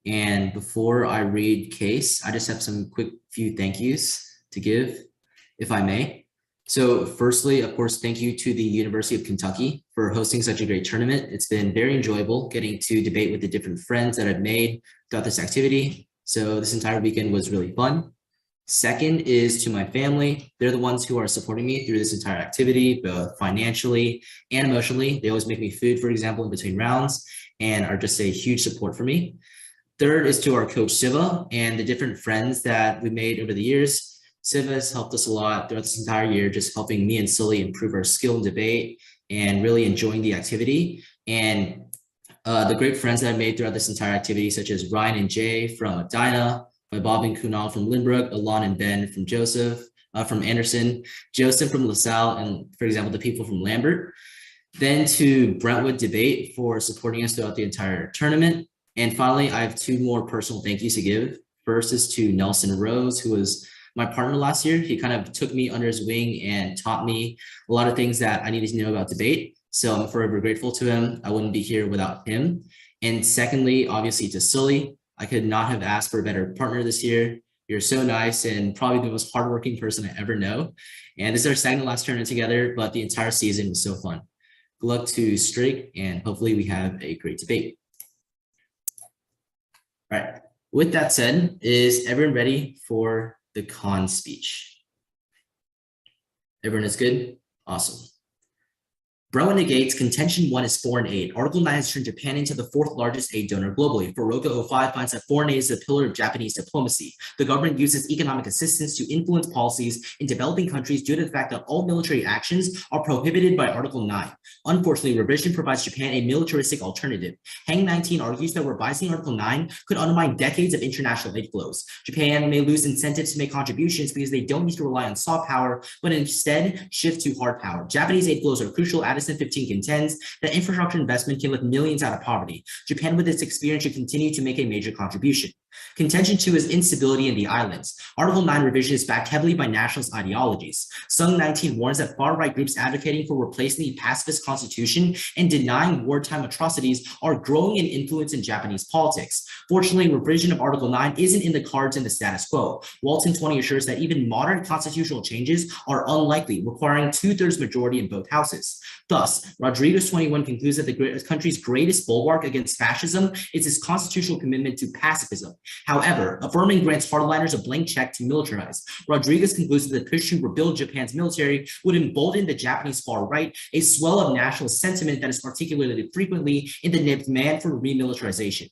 And before I read case, I just have some quick few thank yous to give, if I may. So firstly, of course, thank you to the University of Kentucky for hosting such a great tournament. It's been very enjoyable getting to debate with the different friends that I've made throughout this activity. So this entire weekend was really fun. Second is to my family. They're the ones who are supporting me through this entire activity, both financially and emotionally. They always make me food, for example, in between rounds, and are just a huge support for me. Third is to our coach, Siva, and the different friends that we made over the years. Siva has helped us a lot throughout this entire year, just helping me and Sully improve our skill in debate and really enjoying the activity. And the great friends that I made throughout this entire activity, such as Ryan and Jay from Medina, by Bob and Kunal from Lynbrook, Alon and Ben from from Anderson, Joseph from LaSalle, and for example, the people from Lambert. Then to Brentwood Debate for supporting us throughout the entire tournament. And finally, I have two more personal thank yous to give. First is to Nelson Rose, who was my partner last year. He kind of took me under his wing and taught me a lot of things that I needed to know about debate. So I'm forever grateful to him. I wouldn't be here without him. And secondly, obviously to Sully. I could not have asked for a better partner this year. You're so nice and probably the most hardworking person I ever know. And this is our second to last tournament together, but the entire season was so fun. Good luck to Strake, and hopefully we have a great debate. All right, with that said, is everyone ready for the con speech? Everyone is good? Awesome. Broen negates contention 1 is foreign aid. Article 9 has turned Japan into the 4th largest aid donor globally. Furuoka 05 finds that foreign aid is the pillar of Japanese diplomacy. The government uses economic assistance to influence policies in developing countries due to the fact that all military actions are prohibited by Article 9. Unfortunately, revision provides Japan a militaristic alternative. Hang 19 argues that revising Article 9 could undermine decades of international aid flows. Japan may lose incentives to make contributions because they don't need to rely on soft power, but instead shift to hard power. Japanese aid flows are crucial. Addison 15 contends that infrastructure investment can lift millions out of poverty. Japan, with its experience, should continue to make a major contribution. Contention 2 is instability in the islands. Article 9 revision is backed heavily by nationalist ideologies. Sung 19 warns that far-right groups advocating for replacing the pacifist constitution and denying wartime atrocities are growing in influence in Japanese politics. Fortunately, revision of Article 9 isn't in the cards in the status quo. Walton 20 assures that even modern constitutional changes are unlikely, requiring 2/3 majority in both houses. Thus, Rodriguez 21 concludes that the country's greatest bulwark against fascism is its constitutional commitment to pacifism. However, affirming grants hardliners a blank check to militarize. Rodriguez concludes that the push to rebuild Japan's military would embolden the Japanese far right, a swell of nationalist sentiment that is articulated frequently in the demand for remilitarization.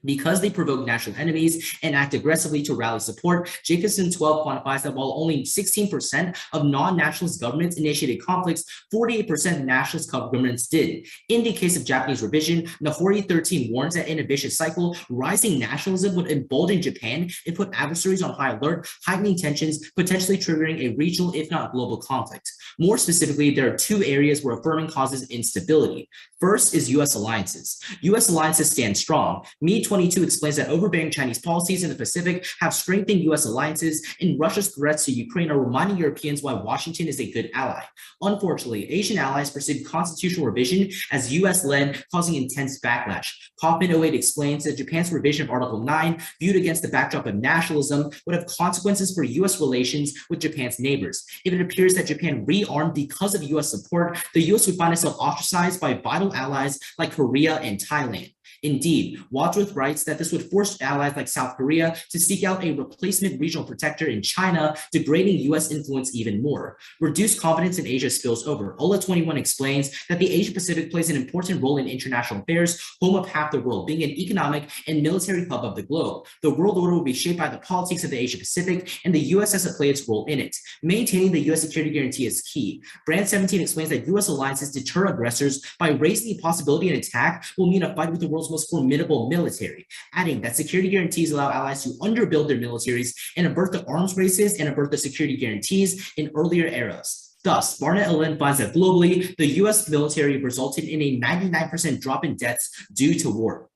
Because they provoke national enemies and act aggressively to rally support, Jacobson 12 quantifies that while only 16% of non-nationalist governments initiated conflicts, 48% of nationalist governments did. In the case of Japanese revision, Nahori 13 warns that in a vicious cycle, rising nationalism would embolden Japan and put adversaries on high alert, heightening tensions, potentially triggering a regional, if not global conflict. More specifically, there are two areas where affirming causes instability. First is U.S. alliances. U.S. alliances stand strong. Me 22 explains that overbearing Chinese policies in the Pacific have strengthened U.S. alliances, and Russia's threats to Ukraine are reminding Europeans why Washington is a good ally. Unfortunately, Asian allies perceive constitutional revision as U.S.-led, causing intense backlash. Kaufman 08 explains that Japan's revision of Article 9, viewed against the backdrop of nationalism, would have consequences for U.S. relations with Japan's neighbors. If it appears that Japan rearmed because of U.S. support, the U.S. would find itself ostracized by vital allies like Korea and Thailand. Indeed, Wadsworth writes that this would force allies like South Korea to seek out a replacement regional protector in China, degrading U.S. influence even more. Reduced confidence in Asia spills over. Ola 21 explains that the Asia-Pacific plays an important role in international affairs, home of half the world, being an economic and military hub of the globe. The world order will be shaped by the politics of the Asia-Pacific, and the U.S. has to play its role in it. Maintaining the U.S. security guarantee is key. Brand 17 explains that U.S. alliances deter aggressors by raising the possibility an attack will mean a fight with the world's most formidable military, adding that security guarantees allow allies to underbuild their militaries and avert the arms races and avert the security guarantees in earlier eras. Thus, Barnett Allen finds that globally, the U.S. military resulted in a 99% drop in deaths due to war.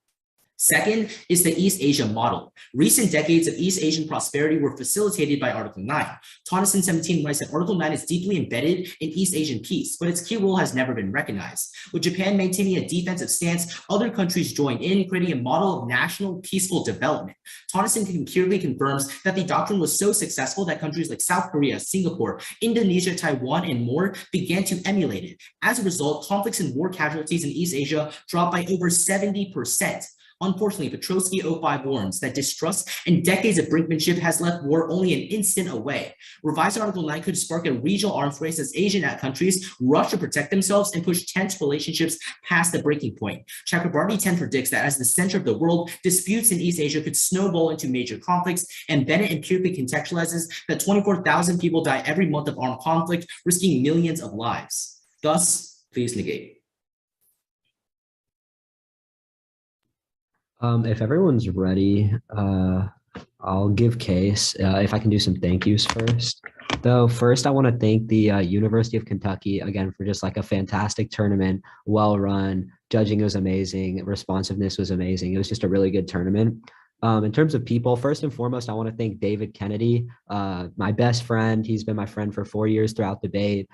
Second is the East Asia model. Recent decades of East Asian prosperity were facilitated by Article 9. Tonneson 17 writes that Article 9 is deeply embedded in East Asian peace, but its key role has never been recognized. With Japan maintaining a defensive stance, other countries join in, creating a model of national peaceful development. Tonneson clearly confirms that the doctrine was so successful that countries like South Korea, Singapore, Indonesia, Taiwan, and more began to emulate it. As a result, conflicts and war casualties in East Asia dropped by over 70%. Unfortunately, Petrosky 05 warns that distrust and decades of brinkmanship has left war only an instant away. Revised Article 9 could spark a regional arms race as Asian countries rush to protect themselves and push tense relationships past the breaking point. Chakrabarty 10 predicts that as the center of the world, disputes in East Asia could snowball into major conflicts, and Bennett empirically contextualizes that 24,000 people die every month of armed conflict, risking millions of lives. Thus, please negate. If everyone's ready, I'll give case. If I can do some thank yous first. Though first, I want to thank the University of Kentucky again for just like a fantastic tournament, well run. Judging was amazing. Responsiveness was amazing. It was just a really good tournament. In terms of people, first and foremost, I want to thank David Kennedy, my best friend. He's been my friend for 4 years throughout debate.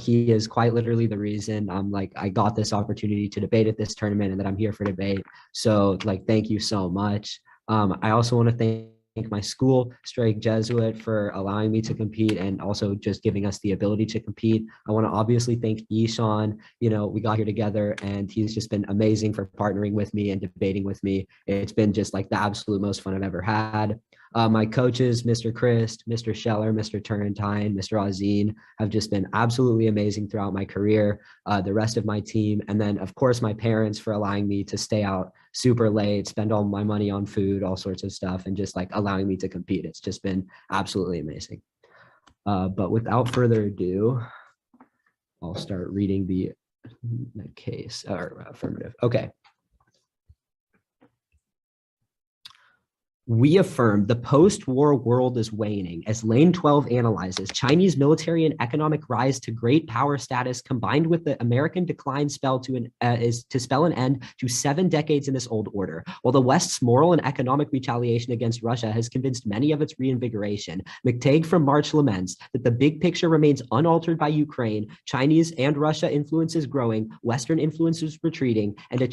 He is quite literally the reason I got this opportunity to debate at this tournament and that I'm here for debate. So thank you so much. I also want to thank my school, Strake Jesuit, for allowing me to compete and also just giving us the ability to compete. I want to obviously thank Ishan. We got here together and he's just been amazing for partnering with me and debating with me. It's been just the absolute most fun I've ever had. My coaches, Mr. Christ, Mr. Scheller, Mr. Turrentine, Mr. Azine, have just been absolutely amazing throughout my career. The rest of my team, and then of course my parents for allowing me to stay out super late, spend all my money on food, all sorts of stuff, and just allowing me to compete. It's just been absolutely amazing. But without further ado, I'll start reading the case or affirmative. Okay. We affirm the post-war world is waning as Lane 12 analyzes Chinese military and economic rise to great power status combined with the American decline spell is to spell an end to 7 decades in this old order. While the West's moral and economic retaliation against Russia has convinced many of its reinvigoration, McTague from March laments that the big picture remains unaltered by Ukraine, Chinese and Russia influences growing, Western influences retreating, and a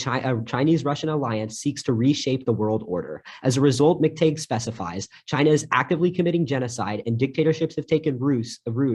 Chinese-Russian alliance seeks to reshape the world order. As a result, McTague specifies, China is actively committing genocide and dictatorships have taken root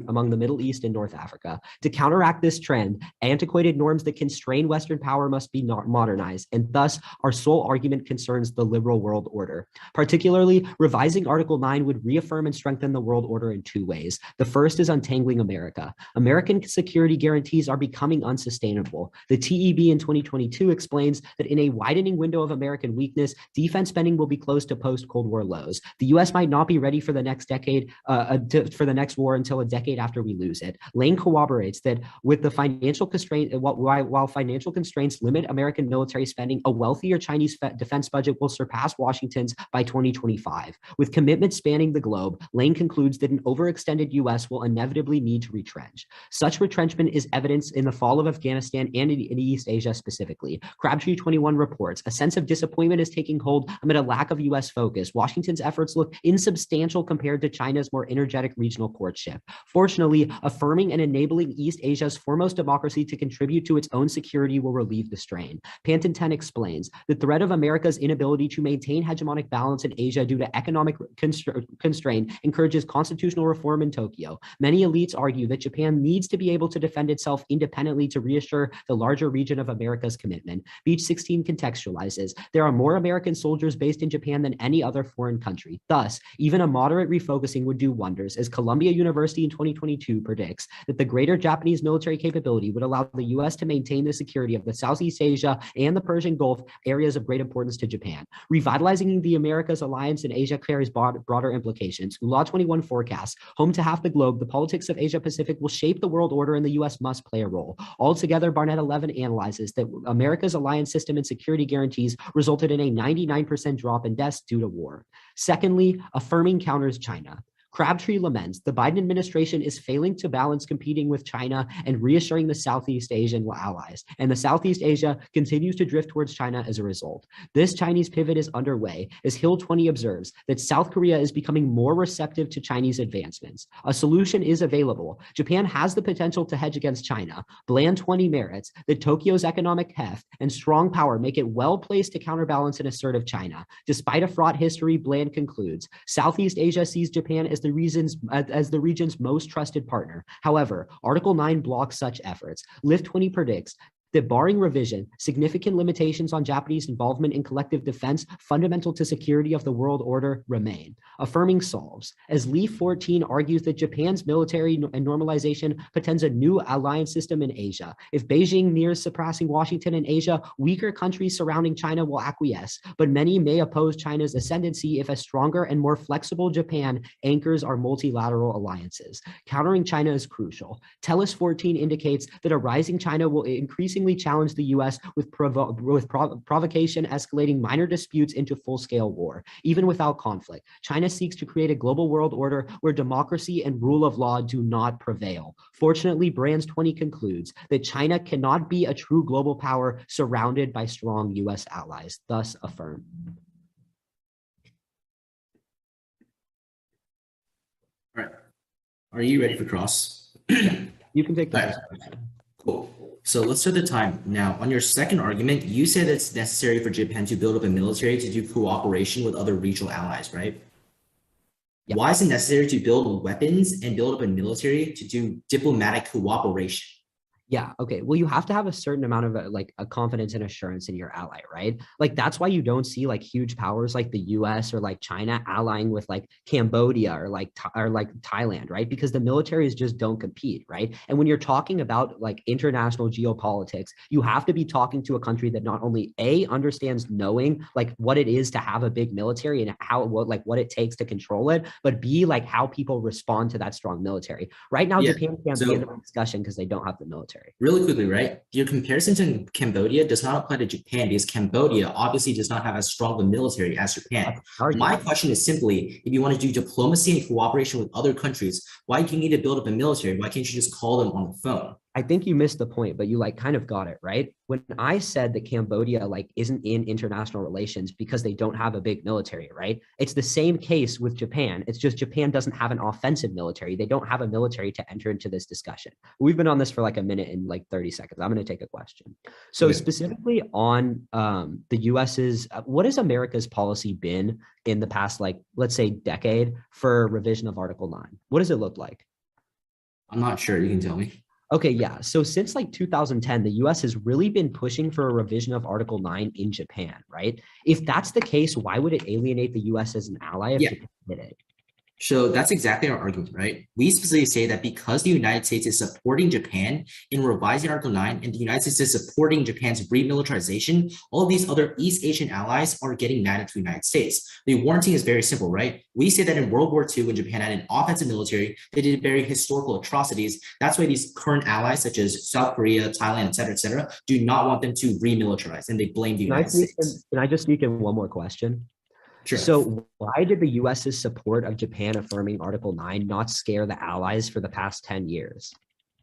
among the Middle East and North Africa. To counteract this trend, antiquated norms that constrain Western power must be modernized, and thus our sole argument concerns the liberal world order. Particularly, revising Article 9 would reaffirm and strengthen the world order in 2 ways. The first is untangling America. American security guarantees are becoming unsustainable. The TEB in 2022 explains that in a widening window of American weakness, defense spending will be close to post-Cold War lows. The U.S. might not be ready for the next decade, for the next war until a decade after we lose it. Lane corroborates that with the financial constraint, while financial constraints limit American military spending, a wealthier Chinese defense budget will surpass Washington's by 2025. With commitments spanning the globe, Lane concludes that an overextended U.S. will inevitably need to retrench. Such retrenchment is evidenced in the fall of Afghanistan and in East Asia specifically. Crabtree 21 reports, a sense of disappointment is taking hold amid a lack of U.S. focus. Washington's efforts look insubstantial compared to China's more energetic regional courtship. Fortunately, affirming and enabling East Asia's foremost democracy to contribute to its own security will relieve the strain. Panton 10 explains, the threat of America's inability to maintain hegemonic balance in Asia due to economic constraint encourages constitutional reform in Tokyo. Many elites argue that Japan needs to be able to defend itself independently to reassure the larger region of America's commitment. Beach 16 contextualizes, there are more American soldiers based in Japan than any other foreign country. Thus, even a moderate refocusing would do wonders, as Columbia University in 2022 predicts that the greater Japanese military capability would allow the U.S. to maintain the security of the Southeast Asia and the Persian Gulf, areas of great importance to Japan. Revitalizing the Americas alliance in Asia carries broader implications. Law 21 forecasts, home to half the globe, the politics of Asia Pacific will shape the world order and the U.S. must play a role. Altogether, Barnett 11 analyzes that America's alliance system and security guarantees resulted in a 99% drop in deaths due to war. Secondly, affirming counters China. Crabtree laments the Biden administration is failing to balance competing with China and reassuring the Southeast Asian allies, and the Southeast Asia continues to drift towards China as a result. This Chinese pivot is underway as Hill 20 observes that South Korea is becoming more receptive to Chinese advancements. A solution is available. Japan has the potential to hedge against China. Bland 20 merits that Tokyo's economic heft and strong power make it well placed to counterbalance an assertive China. Despite a fraught history, Bland concludes, Southeast Asia sees Japan as the region's most trusted partner. However, Article 9 blocks such efforts. Lift 20 predicts that barring revision, significant limitations on Japanese involvement in collective defense fundamental to security of the world order remain. Affirming solves, as Lee 14 argues that Japan's military and normalization portends a new alliance system in Asia. If Beijing nears surpassing Washington in Asia, weaker countries surrounding China will acquiesce, but many may oppose China's ascendancy if a stronger and more flexible Japan anchors our multilateral alliances. Countering China is crucial. Tellus 14 indicates that a rising China will increasingly challenge the U.S. with provocation, escalating minor disputes into full-scale war. Even without conflict, China seeks to create a global world order where democracy and rule of law do not prevail. Fortunately, Brands 20 concludes that China cannot be a true global power surrounded by strong U.S. allies, thus affirm. All right. Are you ready for cross? Yeah, you can take the first question. Cool. So let's start the time. Now, on your second argument, you said it's necessary for Japan to build up a military to do cooperation with other regional allies, right? Yep. Why is it necessary to build weapons and build up a military to do diplomatic cooperation? Yeah. Okay. Well, you have to have a certain amount of a confidence and assurance in your ally, right? Like that's why you don't see like huge powers like the U.S. or like China allying with like Cambodia or like Thailand, right? Because the militaries just don't compete, right? And when you're talking about like international geopolitics, you have to be talking to a country that not only A, understands knowing like what it is to have a big military and what it takes to control it, but B, like how people respond to that strong military. Right now, Japan can't be in the discussion because they don't have the military. Really quickly, right? Your comparison to Cambodia does not apply to Japan because Cambodia obviously does not have as strong a military as Japan. My question is simply, if you want to do diplomacy and cooperation with other countries, why do you need to build up a military? Why can't you just call them on the phone? I think you missed the point, but you like kind of got it, right? When I said that Cambodia like isn't in international relations because they don't have a big military, right? It's the same case with Japan. It's just Japan doesn't have an offensive military. They don't have a military to enter into this discussion. We've been on this for like a minute and like 30 seconds. I'm going to take a question. So specifically on the US's, what has America's policy been in the past, like, let's say decade for revision of Article 9? What does it look like? I'm not sure. You can tell me. Okay, yeah. So since like 2010, the US has really been pushing for a revision of Article 9 in Japan, right? If that's the case, why would it alienate the US as an ally if Japan did it? So that's exactly our argument, right? We specifically say that because the United States is supporting Japan in revising Article 9 and the United States is supporting Japan's remilitarization, all of these other East Asian allies are getting mad at the United States. The warranting is very simple, right? We say that in World War II, when Japan had an offensive military, they did very historical atrocities. That's why these current allies, such as South Korea, Thailand, et cetera, do not want them to remilitarize, and they blame the United States. Can I just sneak in one more question? Sure. So why did the US's support of Japan affirming Article 9 not scare the allies for the past 10 years?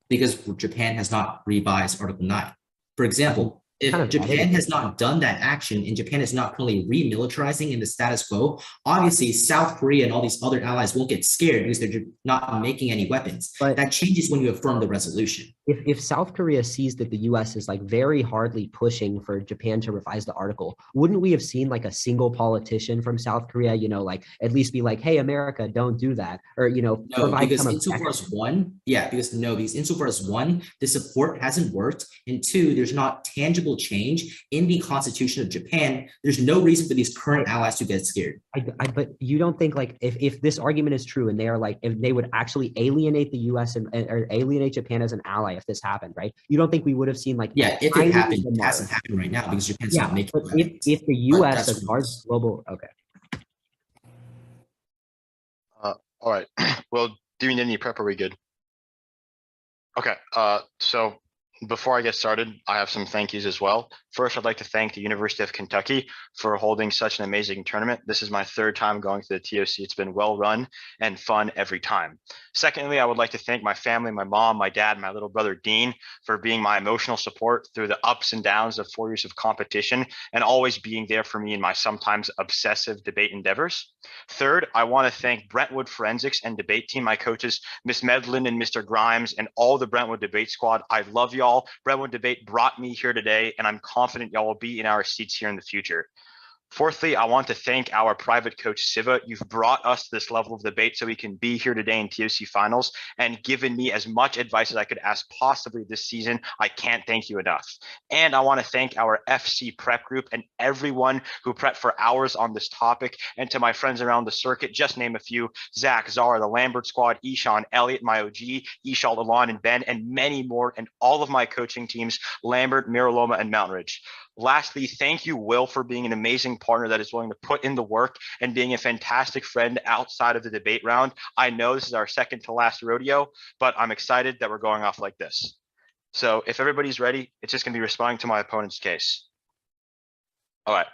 Because Japan has not revised Article 9. For example, if Japan has not done that action and Japan is not currently remilitarizing in the status quo, obviously South Korea and all these other allies won't get scared because they're not making any weapons. But that changes when you affirm the resolution. If South Korea sees that the US is like very hardly pushing for Japan to revise the article, wouldn't we have seen like a single politician from South Korea, you know, like at least be like, hey, America, don't do that. Or, you know, no, because insofar as one, because insofar as one, the support hasn't worked. And two, there's not tangible change in the constitution of Japan. There's no reason for these current allies to get scared. But you don't think like if this argument is true and they are like, if they would actually alienate the US or alienate Japan as an ally if this happened, right? You don't think we would have seen like if it happened, it hasn't happened right now because Japan's not making weapons. If the US as large global all right. Well, do we need any prep? Are we good? Okay. So Before I get started, I have some thank yous as well. First, I'd like to thank the University of Kentucky for holding such an amazing tournament. This is my third time going to the TOC. It's been well run and fun every time. Secondly, I would like to thank my family, my mom, my dad, my little brother Dean for being my emotional support through the ups and downs of 4 years of competition and always being there for me in my sometimes obsessive debate endeavors. Third, I want to thank Brentwood Forensics and Debate Team, my coaches, Miss Medlin and Mr. Grimes, and all the Brentwood Debate Squad. I love y'all. Brentwood Debate brought me here today, and I'm confident y'all will be in our seats here in the future. Fourthly, I want to thank our private coach, Siva. You've brought us to this level of debate so we can be here today in TOC finals and given me as much advice as I could ask possibly this season. I can't thank you enough. And I want to thank our FC prep group and everyone who prepped for hours on this topic. And to my friends around the circuit, just name a few: Zach, Zara, the Lambert squad, Ishan, Elliot, my OG, Ishal, Alon, and Ben, and many more, and all of my coaching teams, Lambert, Miraloma, and Mountain Ridge. Lastly, thank you, Will, for being an amazing partner that is willing to put in the work and being a fantastic friend outside of the debate round. I know this is our second to last rodeo, but I'm excited that we're going off like this. So if everybody's ready, it's just going to be responding to my opponent's case. All right.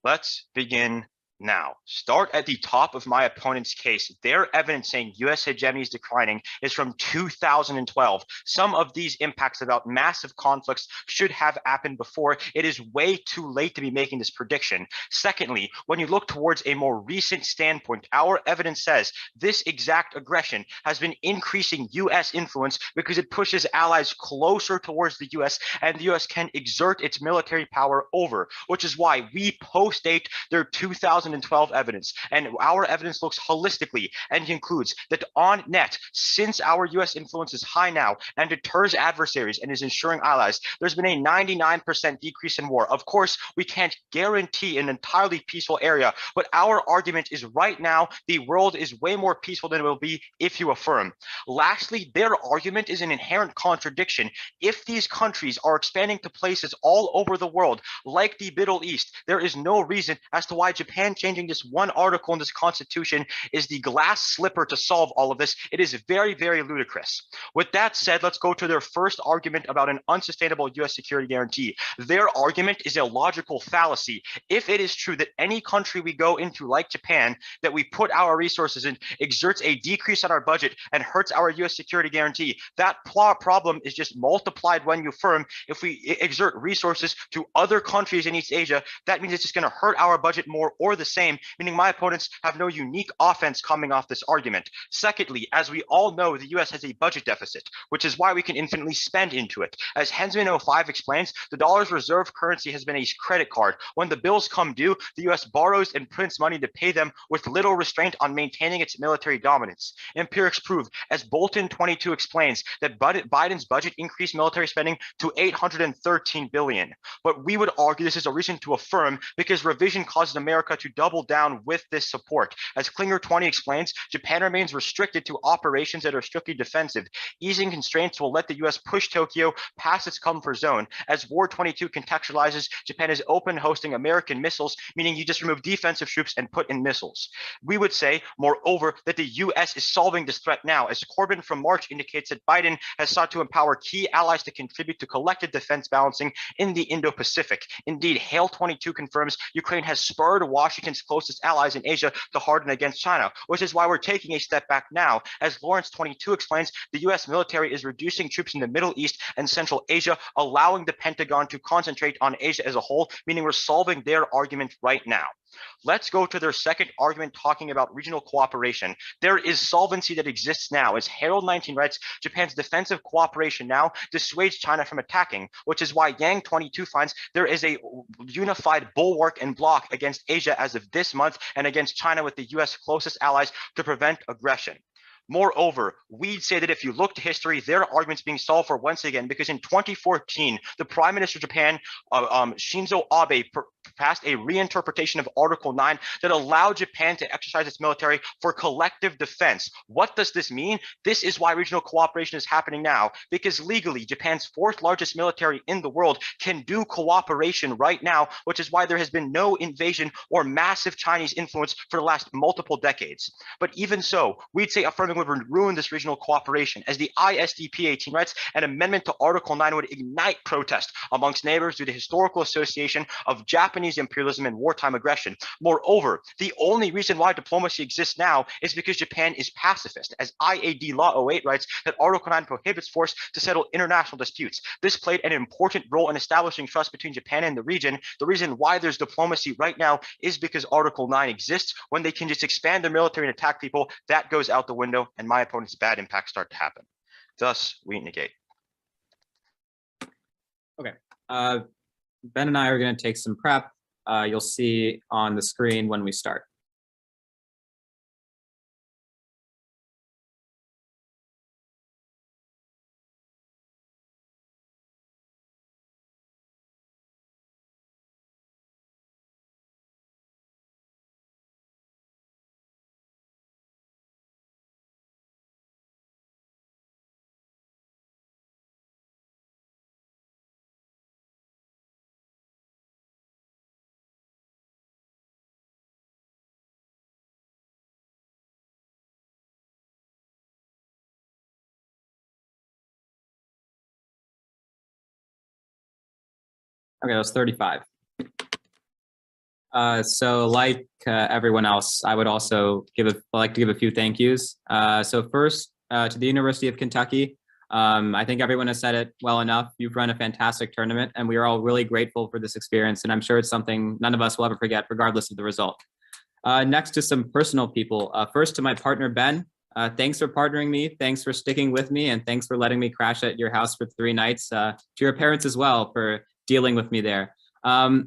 Let's begin now. Start at the top of my opponent's case. Their evidence saying US hegemony is declining is from 2012. Some of these impacts about massive conflicts should have happened before. It is way too late to be making this prediction. Secondly, when you look towards a more recent standpoint, our evidence says this exact aggression has been increasing US influence because it pushes allies closer towards the US, and the US can exert its military power over, which is why we post-date their 2012 evidence. And our evidence looks holistically and includes that on net, since our US influence is high now and deters adversaries and is ensuring allies, there's been a 99% decrease in war. Of course, we can't guarantee an entirely peaceful area, but our argument is right now the world is way more peaceful than it will be if you affirm. Lastly, their argument is an inherent contradiction. If these countries are expanding to places all over the world, like the Middle East, there is no reason as to why Japan changing this one article in this constitution is the glass slipper to solve all of this. It is very, very ludicrous. With that said, let's go to their first argument about an unsustainable US security guarantee. Their argument is a logical fallacy. If it is true that any country we go into, like Japan, that we put our resources in, exerts a decrease on our budget and hurts our US security guarantee, that problem is just multiplied when you affirm. If we exert resources to other countries in East Asia, that means it's just going to hurt our budget more or the same, meaning my opponents have no unique offense coming off this argument. Secondly, as we all know, the US has a budget deficit, which is why we can infinitely spend into it. As Hensman 05 explains, the dollar's reserve currency has been a credit card. When the bills come due, the US borrows and prints money to pay them with little restraint on maintaining its military dominance. Empirics prove, as Bolton 22 explains, that Biden's budget increased military spending to $813 billion. But we would argue this is a reason to affirm because revision causes America to double down with this support. As Klinger 20 explains, Japan remains restricted to operations that are strictly defensive. Easing constraints will let the US push Tokyo past its comfort zone. As War 22 contextualizes, Japan is open hosting American missiles, meaning you just remove defensive troops and put in missiles. We would say, moreover, that the US is solving this threat now, as Corbyn from March indicates that Biden has sought to empower key allies to contribute to collective defense balancing in the Indo-Pacific. Indeed, Hale 22 confirms Ukraine has spurred Washington's closest allies in Asia to harden against China, which is why we're taking a step back now. As Lawrence 22 explains, the US military is reducing troops in the Middle East and Central Asia, allowing the Pentagon to concentrate on Asia as a whole, meaning we're solving their argument right now. Let's go to their second argument talking about regional cooperation. There is solvency that exists now. As Harold 19 writes, Japan's defensive cooperation now dissuades China from attacking, which is why Yang 22 finds there is a unified bulwark and block against Asia as of this month and against China with the US closest allies to prevent aggression. Moreover, we'd say that if you look to history, their argument's being solved for once again, because in 2014, the Prime Minister of Japan, Shinzo Abe, passed a reinterpretation of Article 9 that allowed Japan to exercise its military for collective defense. What does this mean? This is why regional cooperation is happening now, because legally, Japan's fourth largest military in the world can do cooperation right now, which is why there has been no invasion or massive Chinese influence for the last multiple decades. But even so, we'd say affirming would ruin this regional cooperation, as the ISDP 18 writes, an amendment to Article 9 would ignite protest amongst neighbors due to historical association of Japanese imperialism and wartime aggression. Moreover, the only reason why diplomacy exists now is because Japan is pacifist, as IAD Law 08 writes that Article 9 prohibits force to settle international disputes. This played an important role in establishing trust between Japan and the region. The reason why there's diplomacy right now is because Article 9 exists. When they can just expand their military and attack people, that goes out the window, and my opponent's bad impacts start to happen. Thus, we negate. Okay. Ben and I are going to take some prep. You'll see on the screen when we start. Okay, that was 35. So like everyone else, I would also like to give a few thank yous. So first, to the University of Kentucky, I think everyone has said it well enough. You've run a fantastic tournament, and we are all really grateful for this experience, and I'm sure it's something none of us will ever forget, regardless of the result. Next to some personal people. First to my partner, Ben. Thanks for partnering me. Thanks for sticking with me, and thanks for letting me crash at your house for 3 nights. To your parents as well for dealing with me there. So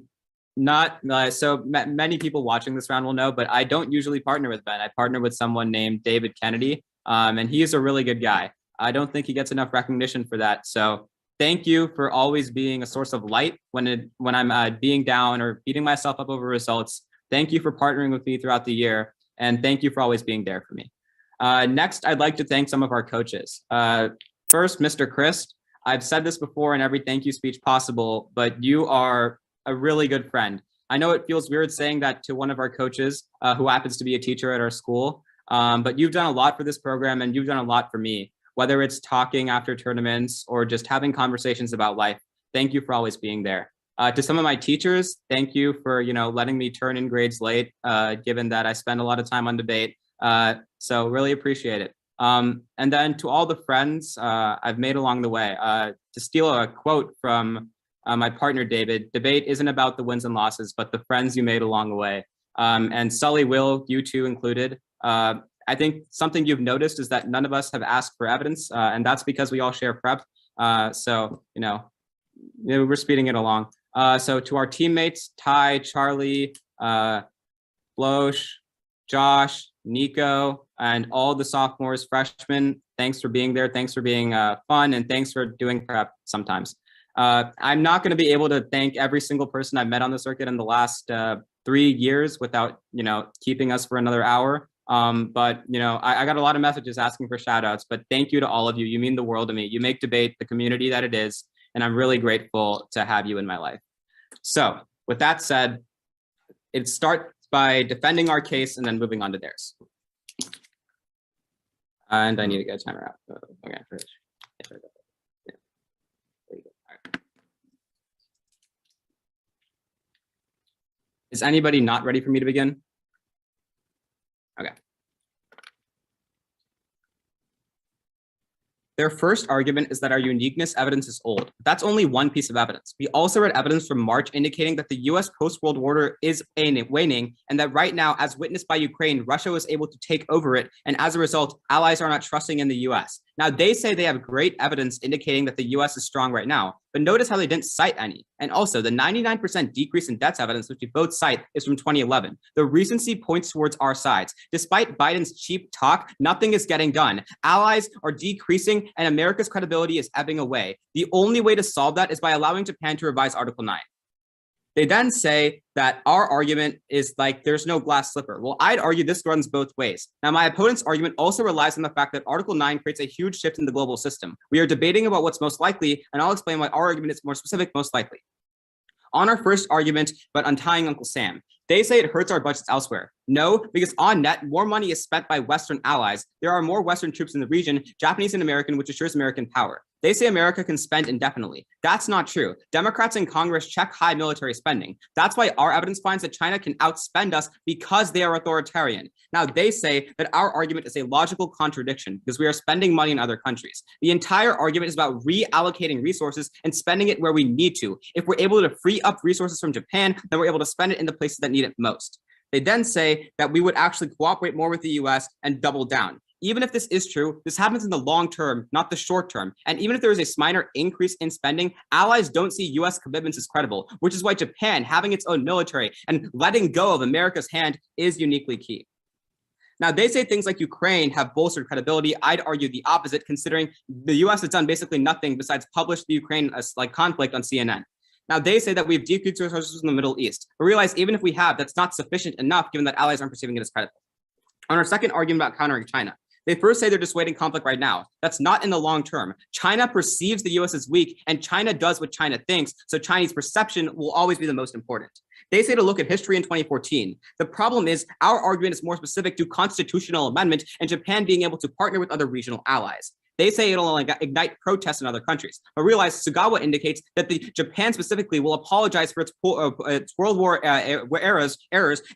many people watching this round will know, but I don't usually partner with Ben. I partner with someone named David Kennedy, and he is a really good guy. I don't think he gets enough recognition for that. So thank you for always being a source of light when I'm being down or beating myself up over results. Thank you for partnering with me throughout the year, and thank you for always being there for me. Next, I'd like to thank some of our coaches. First, Mr. Christ. I've said this before in every thank you speech possible, but you are a really good friend. I know it feels weird saying that to one of our coaches who happens to be a teacher at our school, but you've done a lot for this program, and you've done a lot for me, whether it's talking after tournaments or just having conversations about life. Thank you for always being there. To some of my teachers, thank you for letting me turn in grades late, given that I spend a lot of time on debate. So really appreciate it. And then to all the friends I've made along the way, to steal a quote from my partner, David, debate isn't about the wins and losses, but the friends you made along the way. And Sully, Will, you two included. I think something you've noticed is that none of us have asked for evidence, and that's because we all share prep. So, we're speeding it along. So to our teammates, Ty, Charlie, Bloch, Josh, Nico, and all the sophomores, freshmen, thanks for being there. Thanks for being fun, and thanks for doing prep sometimes. I'm not going to be able to thank every single person I've met on the circuit in the last 3 years without, keeping us for another hour. But, I got a lot of messages asking for shout outs, but thank you to all of you. You mean the world to me. You make debate the community that it is, and I'm really grateful to have you in my life. So with that said, it starts by defending our case and then moving on to theirs. And I need to get a timer out. Okay. Is anybody not ready for me to begin? Okay. Their first argument is that our uniqueness evidence is old. That's only one piece of evidence. We also read evidence from March indicating that the US post-World Order is waning, and that right now, as witnessed by Ukraine, Russia was able to take over it, and as a result, allies are not trusting in the US. Now, they say they have great evidence indicating that the US is strong right now, but notice how they didn't cite any. And also, the 99% decrease in deaths evidence, which we both cite, is from 2011. The recency points towards our sides. Despite Biden's cheap talk, nothing is getting done. Allies are decreasing, and America's credibility is ebbing away. The only way to solve that is by allowing Japan to revise Article 9. They then say that our argument is like there's no glass slipper. Well, I'd argue this runs both ways. Now, my opponent's argument also relies on the fact that Article 9 creates a huge shift in the global system. We are debating about what's most likely, and I'll explain why our argument is more specific, most likely. On our first argument about untying Uncle Sam, they say it hurts our budgets elsewhere. No, because on net, more money is spent by Western allies. There are more Western troops in the region, Japanese and American, which assures American power. They say America can spend indefinitely. That's not true. Democrats in Congress check high military spending. That's why our evidence finds that China can outspend us because they are authoritarian. Now, they say that our argument is a logical contradiction because we are spending money in other countries. The entire argument is about reallocating resources and spending it where we need to. If we're able to free up resources from Japan, then we're able to spend it in the places that need it most. They then say that we would actually cooperate more with the US and double down. Even if this is true, this happens in the long term, not the short term. And even if there is a minor increase in spending, allies don't see US commitments as credible, which is why Japan having its own military and letting go of America's hand is uniquely key. Now, they say things like Ukraine have bolstered credibility. I'd argue the opposite, considering the US has done basically nothing besides publish the Ukraine conflict on CNN. Now, they say that we've decreased resources in the Middle East, but realize even if we have, that's not sufficient enough given that allies aren't perceiving it as credible. On our second argument about countering China, they first say they're dissuading conflict right now. That's not in the long term. China perceives the US as weak, and China does what China thinks, so Chinese perception will always be the most important. They say to look at history in 2014. The problem is our argument is more specific to constitutional amendment and Japan being able to partner with other regional allies. They say it'll ignite protests in other countries, but realize Sugawa indicates that Japan specifically will apologize for its World War errors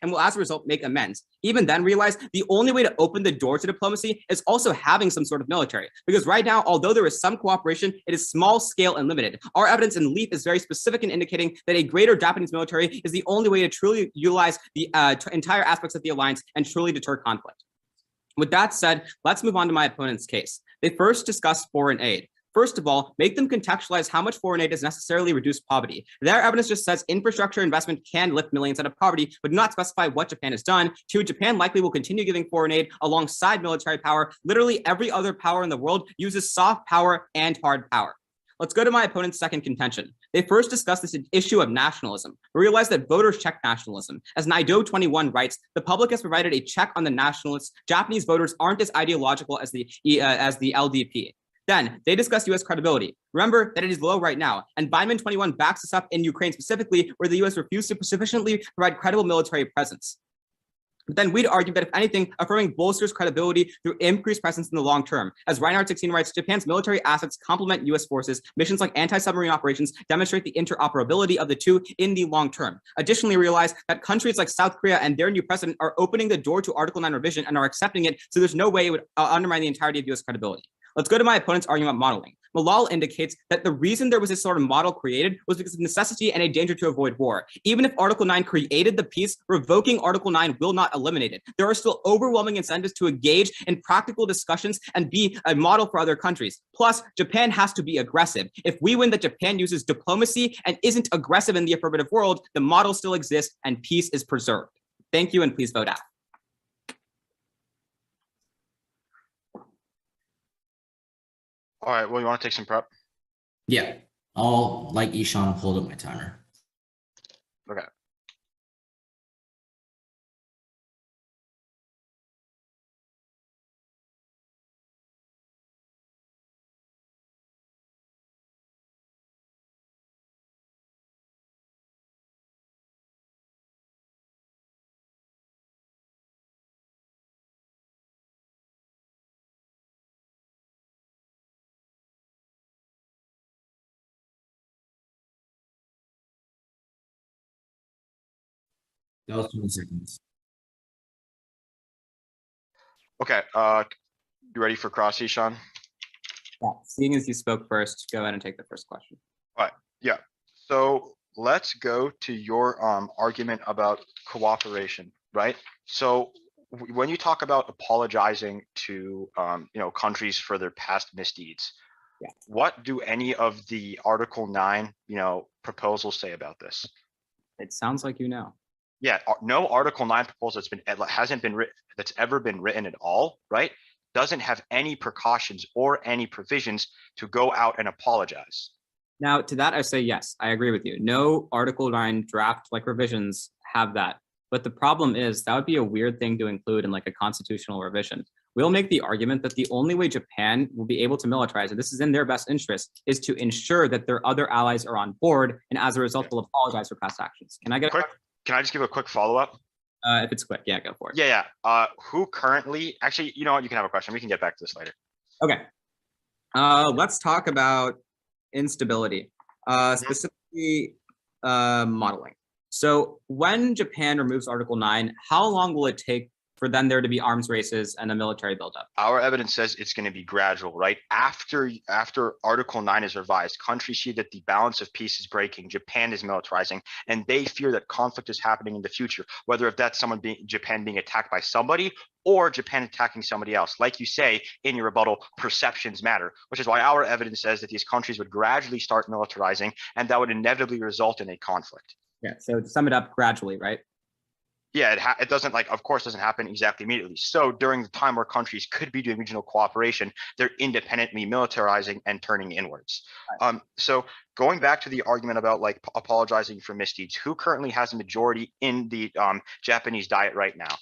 and will as a result make amends. Even then realize the only way to open the door to diplomacy is also having some sort of military, because right now, although there is some cooperation, it is small scale and limited. Our evidence in LEAP is very specific in indicating that a greater Japanese military is the only way to truly utilize the entire aspects of the alliance and truly deter conflict. With that said, let's move on to my opponent's case. They first discussed foreign aid. First of all, make them contextualize how much foreign aid does necessarily reduce poverty. Their evidence just says infrastructure investment can lift millions out of poverty, but not specify what Japan has done. Two, Japan likely will continue giving foreign aid alongside military power. Literally every other power in the world uses soft power and hard power. Let's go to my opponent's second contention. They first discussed this issue of nationalism. We realize that voters check nationalism. As Naido 21 writes, the public has provided a check on the nationalists. Japanese voters aren't as ideological as the LDP. Then they discuss U.S. credibility. Remember that it is low right now, and Bindman 21 backs us up in Ukraine specifically, where the U.S. refused to sufficiently provide credible military presence. But then we'd argue that if anything, affirming bolsters credibility through increased presence in the long term. As Reinhard 16 writes, Japan's military assets complement U.S. forces. Missions like anti-submarine operations demonstrate the interoperability of the two in the long term. Additionally, realize that countries like South Korea and their new president are opening the door to Article 9 revision and are accepting it, so there's no way it would undermine the entirety of U.S. credibility. Let's go to my opponent's argument about modeling. Malal indicates that the reason there was this sort of model created was because of necessity and a danger to avoid war. Even if Article 9 created the peace, revoking Article 9 will not eliminate it. There are still overwhelming incentives to engage in practical discussions and be a model for other countries. Plus, Japan has to be aggressive. If we win that Japan uses diplomacy and isn't aggressive in the affirmative world, the model still exists and peace is preserved. Thank you, and please vote out. All right, well, you want to take some prep? Yeah, I'll, like Ishan, hold up my timer. Okay. That was 20 seconds. Okay, you ready for cross, Ishan? Yeah. Seeing as you spoke first, go ahead and take the first question. All right, yeah. So let's go to your argument about cooperation, right? So when you talk about apologizing to countries for their past misdeeds, yeah, what do any of the Article 9 proposals say about this? It sounds like you know. Yeah, no Article 9 proposal that's ever been written at all, right? Doesn't have any precautions or any provisions to go out and apologize. Now, to that, I say yes, I agree with you. No Article 9 draft like revisions have that. But the problem is that would be a weird thing to include in like a constitutional revision. We'll make the argument that the only way Japan will be able to militarize, and this is in their best interest, is to ensure that their other allies are on board, and as a result, will apologize for past actions. Can I get quick? Can I just give a quick follow-up? If it's quick, yeah, go for it. Yeah. Who currently? Actually, you know what? You can have a question. We can get back to this later. Okay. Let's talk about instability, specifically modeling. So when Japan removes Article 9, how long will it take for then there to be arms races and a military buildup? Our evidence says it's going to be gradual, right? After Article 9 is revised, countries see that the balance of peace is breaking, Japan is militarizing, and they fear that conflict is happening in the future, whether if that's Japan being attacked by somebody or Japan attacking somebody else. Like you say in your rebuttal, perceptions matter, which is why our evidence says that these countries would gradually start militarizing, and that would inevitably result in a conflict. Yeah, so to sum it up, gradually, right? Yeah, it doesn't of course doesn't happen exactly immediately. So during the time where countries could be doing regional cooperation, they're independently militarizing and turning inwards. Right. So going back to the argument about like apologizing for misdeeds, who currently has a majority in the Japanese Diet right now?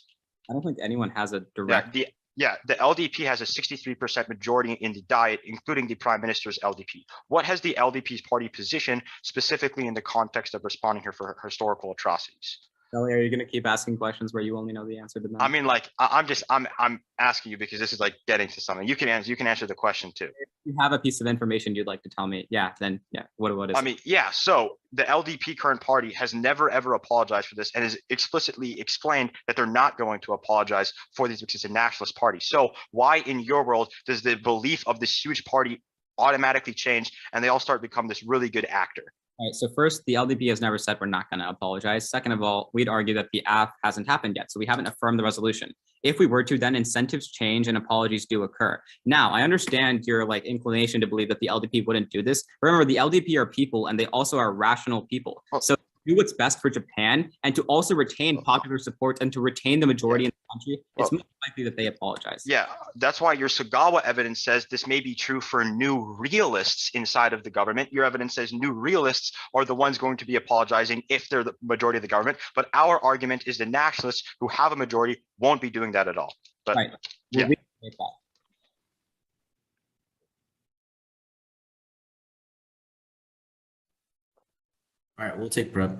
I don't think anyone has a direct. The LDP has a 63% majority in the Diet, including the Prime Minister's LDP. What has the LDP's party position specifically in the context of responding here for historical atrocities? Ellie, are you going to keep asking questions where you only know the answer to them? I mean, like, I'm asking you because this is like getting to something. You can answer the question too. If you have a piece of information you'd like to tell me, then what is it? I mean, yeah. So the LDP current party has never ever apologized for this and has explicitly explained that they're not going to apologize for these because it's a nationalist party. So why in your world does the belief of this huge party automatically change and they all start to become this really good actor? All right, so first, the LDP has never said we're not going to apologize. Second of all, we'd argue that the AF hasn't happened yet, so we haven't affirmed the resolution. If we were to, then incentives change and apologies do occur. Now, I understand your like inclination to believe that the LDP wouldn't do this. Remember, the LDP are people, and they also are rational people. So do what's best for Japan, and to also retain popular support and to retain the majority in the country, it's most likely that they apologize. Yeah, that's why your Sagawa evidence says this may be true for new realists inside of the government. Your evidence says new realists are the ones going to be apologizing if they're the majority of the government. But our argument is the nationalists who have a majority won't be doing that at all. But right. Yeah. All right, we'll take Brett.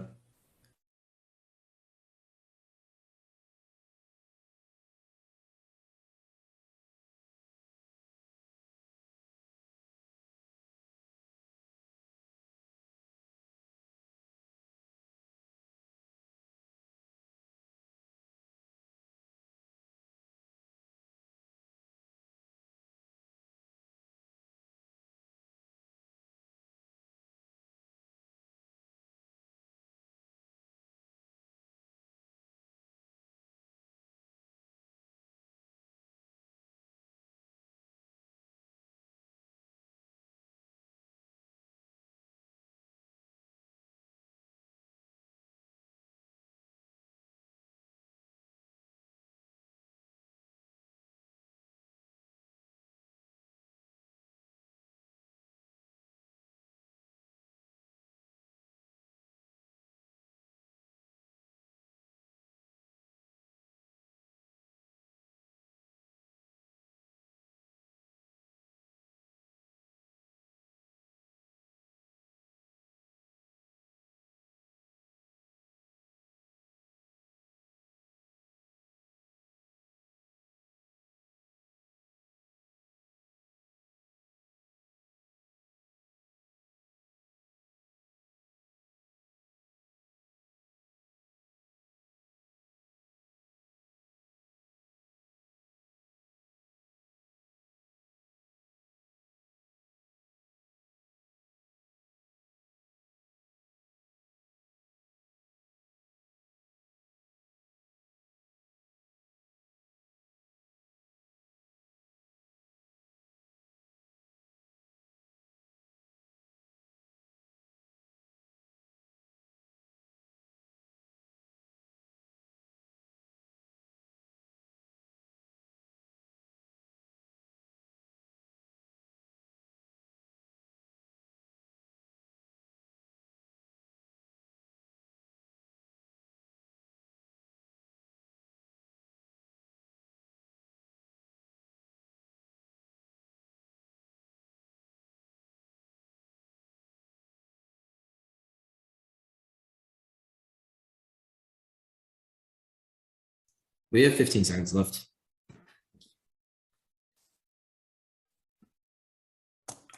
We have 15 seconds left.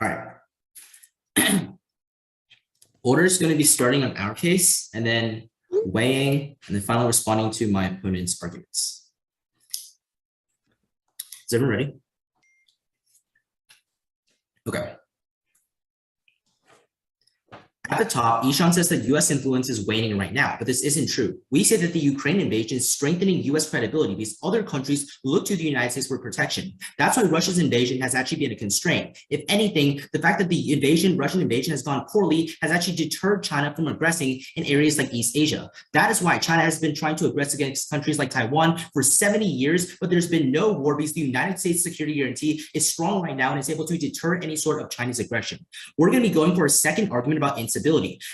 All right. Order is going to be starting on our case and then weighing and then finally responding to my opponent's arguments. Is everyone ready? Okay. At the top, Ishan says that US influence is waning right now, but this isn't true. We say that the Ukraine invasion is strengthening US credibility because other countries look to the United States for protection. That's why Russia's invasion has actually been a constraint. If anything, the fact that the Russian invasion has gone poorly has actually deterred China from aggressing in areas like East Asia. That is why China has been trying to aggress against countries like Taiwan for 70 years, but there's been no war because the United States security guarantee is strong right now and is able to deter any sort of Chinese aggression. We're going to be going for a second argument about instability.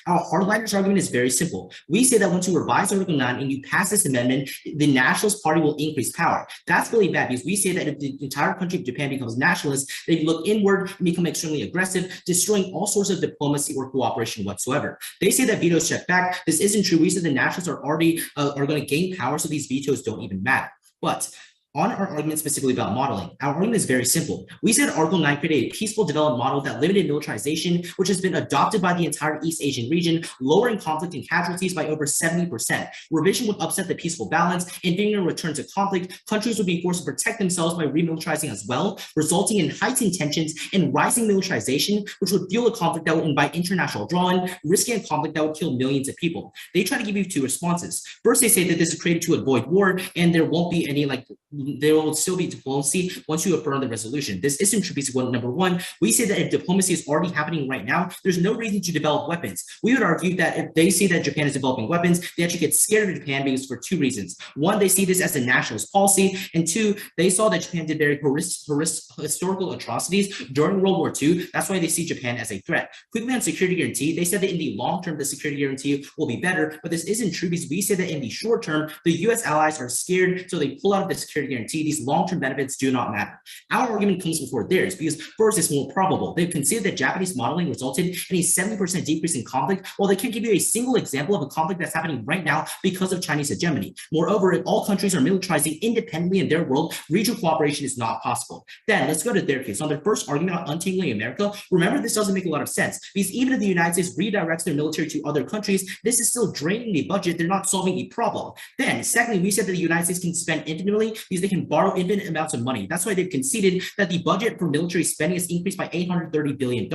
Our hardliners argument is very simple. We say that once you revise Article 9 and you pass this amendment, the Nationalist Party will increase power. That's really bad because we say that if the entire country of Japan becomes nationalist, they look inward and become extremely aggressive, destroying all sorts of diplomacy or cooperation whatsoever. They say that vetoes check back. This isn't true. We say the nationalists are already going to gain power, so these vetoes don't even matter. But on our argument specifically about modeling, our argument is very simple. We said Article 9 created a peaceful development model that limited militarization, which has been adopted by the entire East Asian region, lowering conflict and casualties by over 70%. Revision would upset the peaceful balance, and being a return to conflict, countries would be forced to protect themselves by remilitarizing as well, resulting in heightened tensions and rising militarization, which would fuel a conflict that would invite international draw-in, risking a conflict that would kill millions of people. They try to give you two responses. First, they say that this is created to avoid war, and there won't be any there will still be diplomacy once you affirm the resolution. This isn't true because number one, we say that if diplomacy is already happening right now, there's no reason to develop weapons. We would argue that if they say that Japan is developing weapons, they actually get scared of Japan because for two reasons. One, they see this as a nationalist policy, and two, they saw that Japan did very historical atrocities during World War II. That's why they see Japan as a threat. Quickly on security guarantee, they said that in the long term, the security guarantee will be better, but this isn't true because we say that in the short term, the US allies are scared, so they pull out of the security guarantee. These long-term benefits do not matter. Our argument comes before theirs because first, it's more probable. They've considered that Japanese modeling resulted in a 70% decrease in conflict, while they can't give you a single example of a conflict that's happening right now because of Chinese hegemony. Moreover, if all countries are militarizing independently in their world, regional cooperation is not possible. Then let's go to their case. On their first argument on untangling America, remember this doesn't make a lot of sense because even if the United States redirects their military to other countries, this is still draining the budget. They're not solving the problem. Then secondly, we said that the United States can spend infinitely because they can borrow infinite amounts of money. That's why they've conceded that the budget for military spending has increased by $830 billion.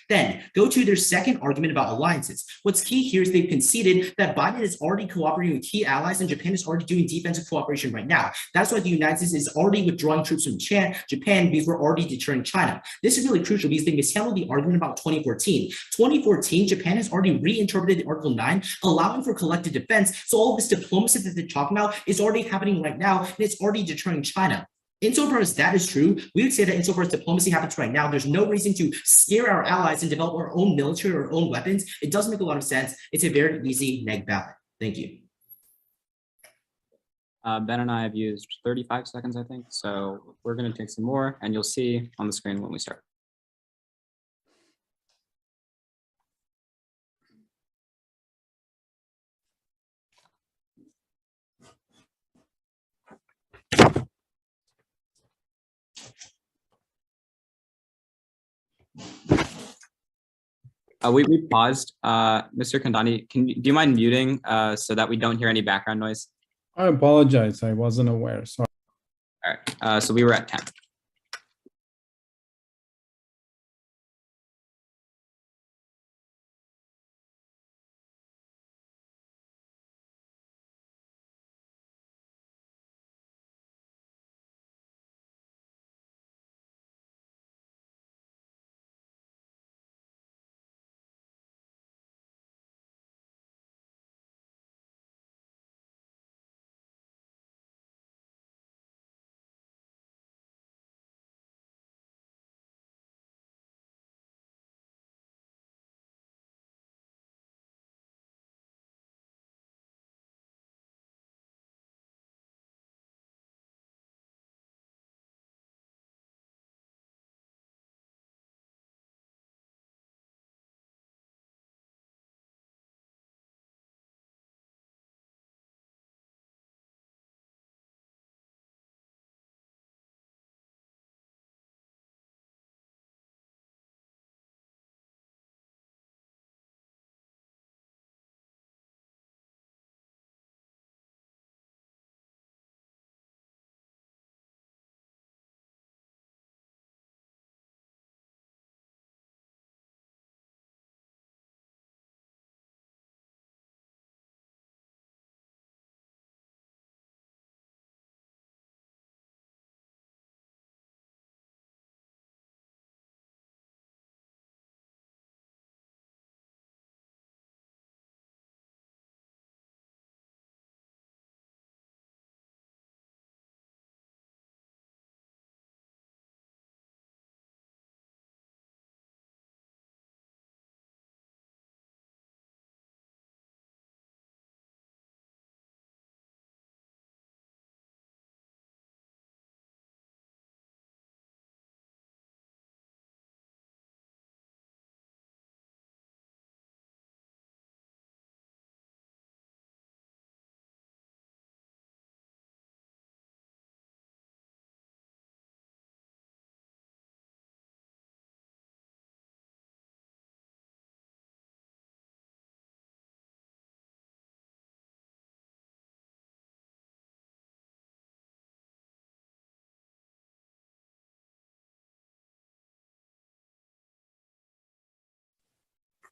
Then go to their second argument about alliances. What's key here is they've conceded that Biden is already cooperating with key allies and Japan is already doing defensive cooperation right now. That's why the United States is already withdrawing troops from Japan because we're already deterring China. This is really crucial because they mishandled the argument about 2014. 2014, Japan has already reinterpreted Article 9, allowing for collective defense. So all of this diplomacy that they're talking about is already happening right now, and it's already deterring China. Insofar as that is true, we would say that insofar as diplomacy happens right now, there's no reason to scare our allies and develop our own military or our own weapons. It doesn't make a lot of sense. It's a very easy neg ballot. Thank you. Ben and I have used 35 seconds, I think. So we're going to take some more, and you'll see on the screen when we start. We paused. Mr. Kandani, do you mind muting so that we don't hear any background noise? I apologize. I wasn't aware. Sorry. All right. So we were at 10.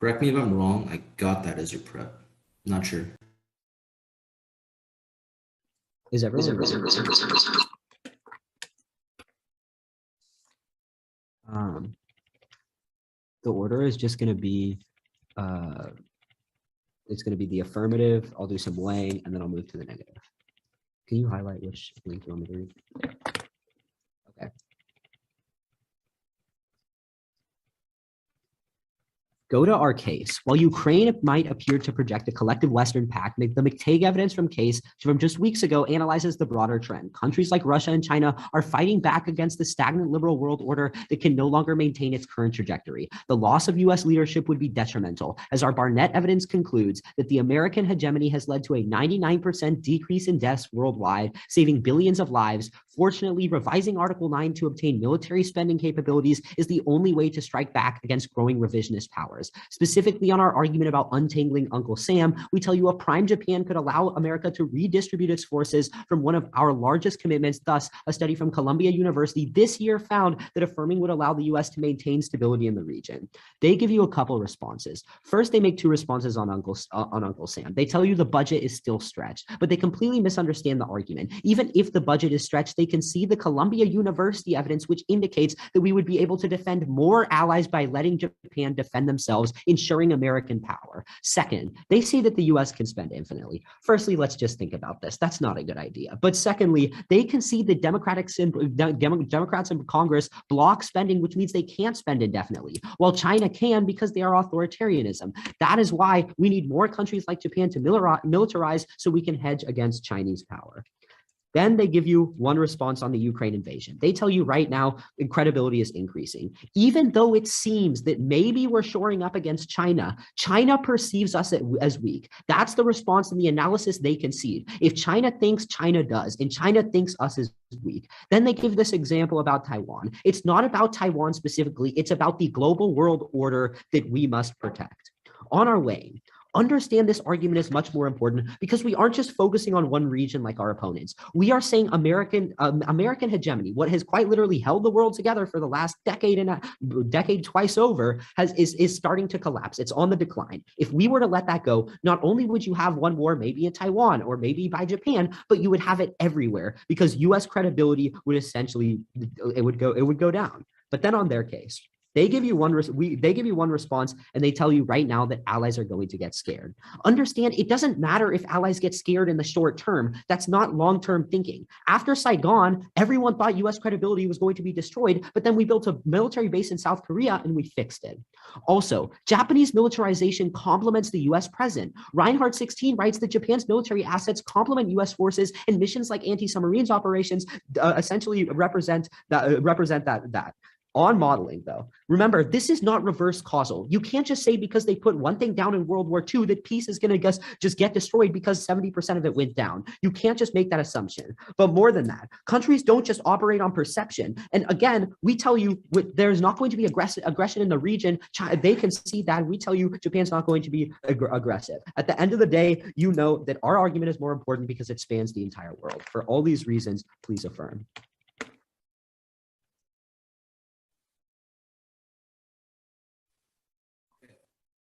Correct me if I'm wrong. I got that as your prep. Not sure. Is everyone? The order is just going to be, it's going to be the affirmative. I'll do some weighing, and then I'll move to the negative. Can you highlight which link you want me to read? Okay. Go to our case. While Ukraine might appear to project a collective Western pact, the McTague evidence from just weeks ago analyzes the broader trend. Countries like Russia and China are fighting back against the stagnant liberal world order that can no longer maintain its current trajectory. The loss of US leadership would be detrimental, as our Barnett evidence concludes that the American hegemony has led to a 99% decrease in deaths worldwide, saving billions of lives. Fortunately, revising Article 9 to obtain military spending capabilities is the only way to strike back against growing revisionist powers. Specifically on our argument about untangling Uncle Sam, we tell you a prime Japan could allow America to redistribute its forces from one of our largest commitments. Thus, a study from Columbia University this year found that affirming would allow the US to maintain stability in the region. They give you a couple responses. First, they make two responses on Uncle Sam. They tell you the budget is still stretched, but they completely misunderstand the argument. Even if the budget is stretched, they can see the Columbia University evidence, which indicates that we would be able to defend more allies by letting Japan defend themselves, ensuring American power. Second, they say that the US can spend infinitely. Firstly, let's just think about this. That's not a good idea. But secondly, they concede that Democrats in Congress block spending, which means they can't spend indefinitely, while China can because they are authoritarianism. That is why we need more countries like Japan to militarize so we can hedge against Chinese power. Then they give you one response on the Ukraine invasion. They tell you right now credibility is increasing. Even though it seems that maybe we're shoring up against China, China perceives us as weak. That's the response and the analysis they concede. If China thinks, China does, and China thinks us as weak. Then they give this example about Taiwan. It's not about Taiwan specifically. It's about the global world order that we must protect. On our way, understand this argument is much more important because we aren't just focusing on one region like our opponents. We are saying American hegemony, what has quite literally held the world together for the last decade twice over, is starting to collapse. It's on the decline. If we were to let that go, not only would you have one war maybe in Taiwan or maybe by Japan, but you would have it everywhere because US credibility would essentially, it would go down. But then on their case, they give you one response and they tell you right now that allies are going to get scared. Understand, it doesn't matter if allies get scared in the short term. That's not long-term thinking. After Saigon, everyone thought US credibility was going to be destroyed, but then we built a military base in South Korea and we fixed it. Also, Japanese militarization complements the US present. Reinhardt 16 writes that Japan's military assets complement US forces and missions like anti-submarines operations essentially represent that. On modeling, though, remember, this is not reverse causal. You can't just say because they put one thing down in World War II that peace is going to just get destroyed because 70% of it went down. You can't just make that assumption. But more than that, countries don't just operate on perception. And again, we tell you there's not going to be aggression in the region. They can see that. We tell you Japan's not going to be aggressive. At the end of the day, you know that our argument is more important because it spans the entire world. For all these reasons, please affirm.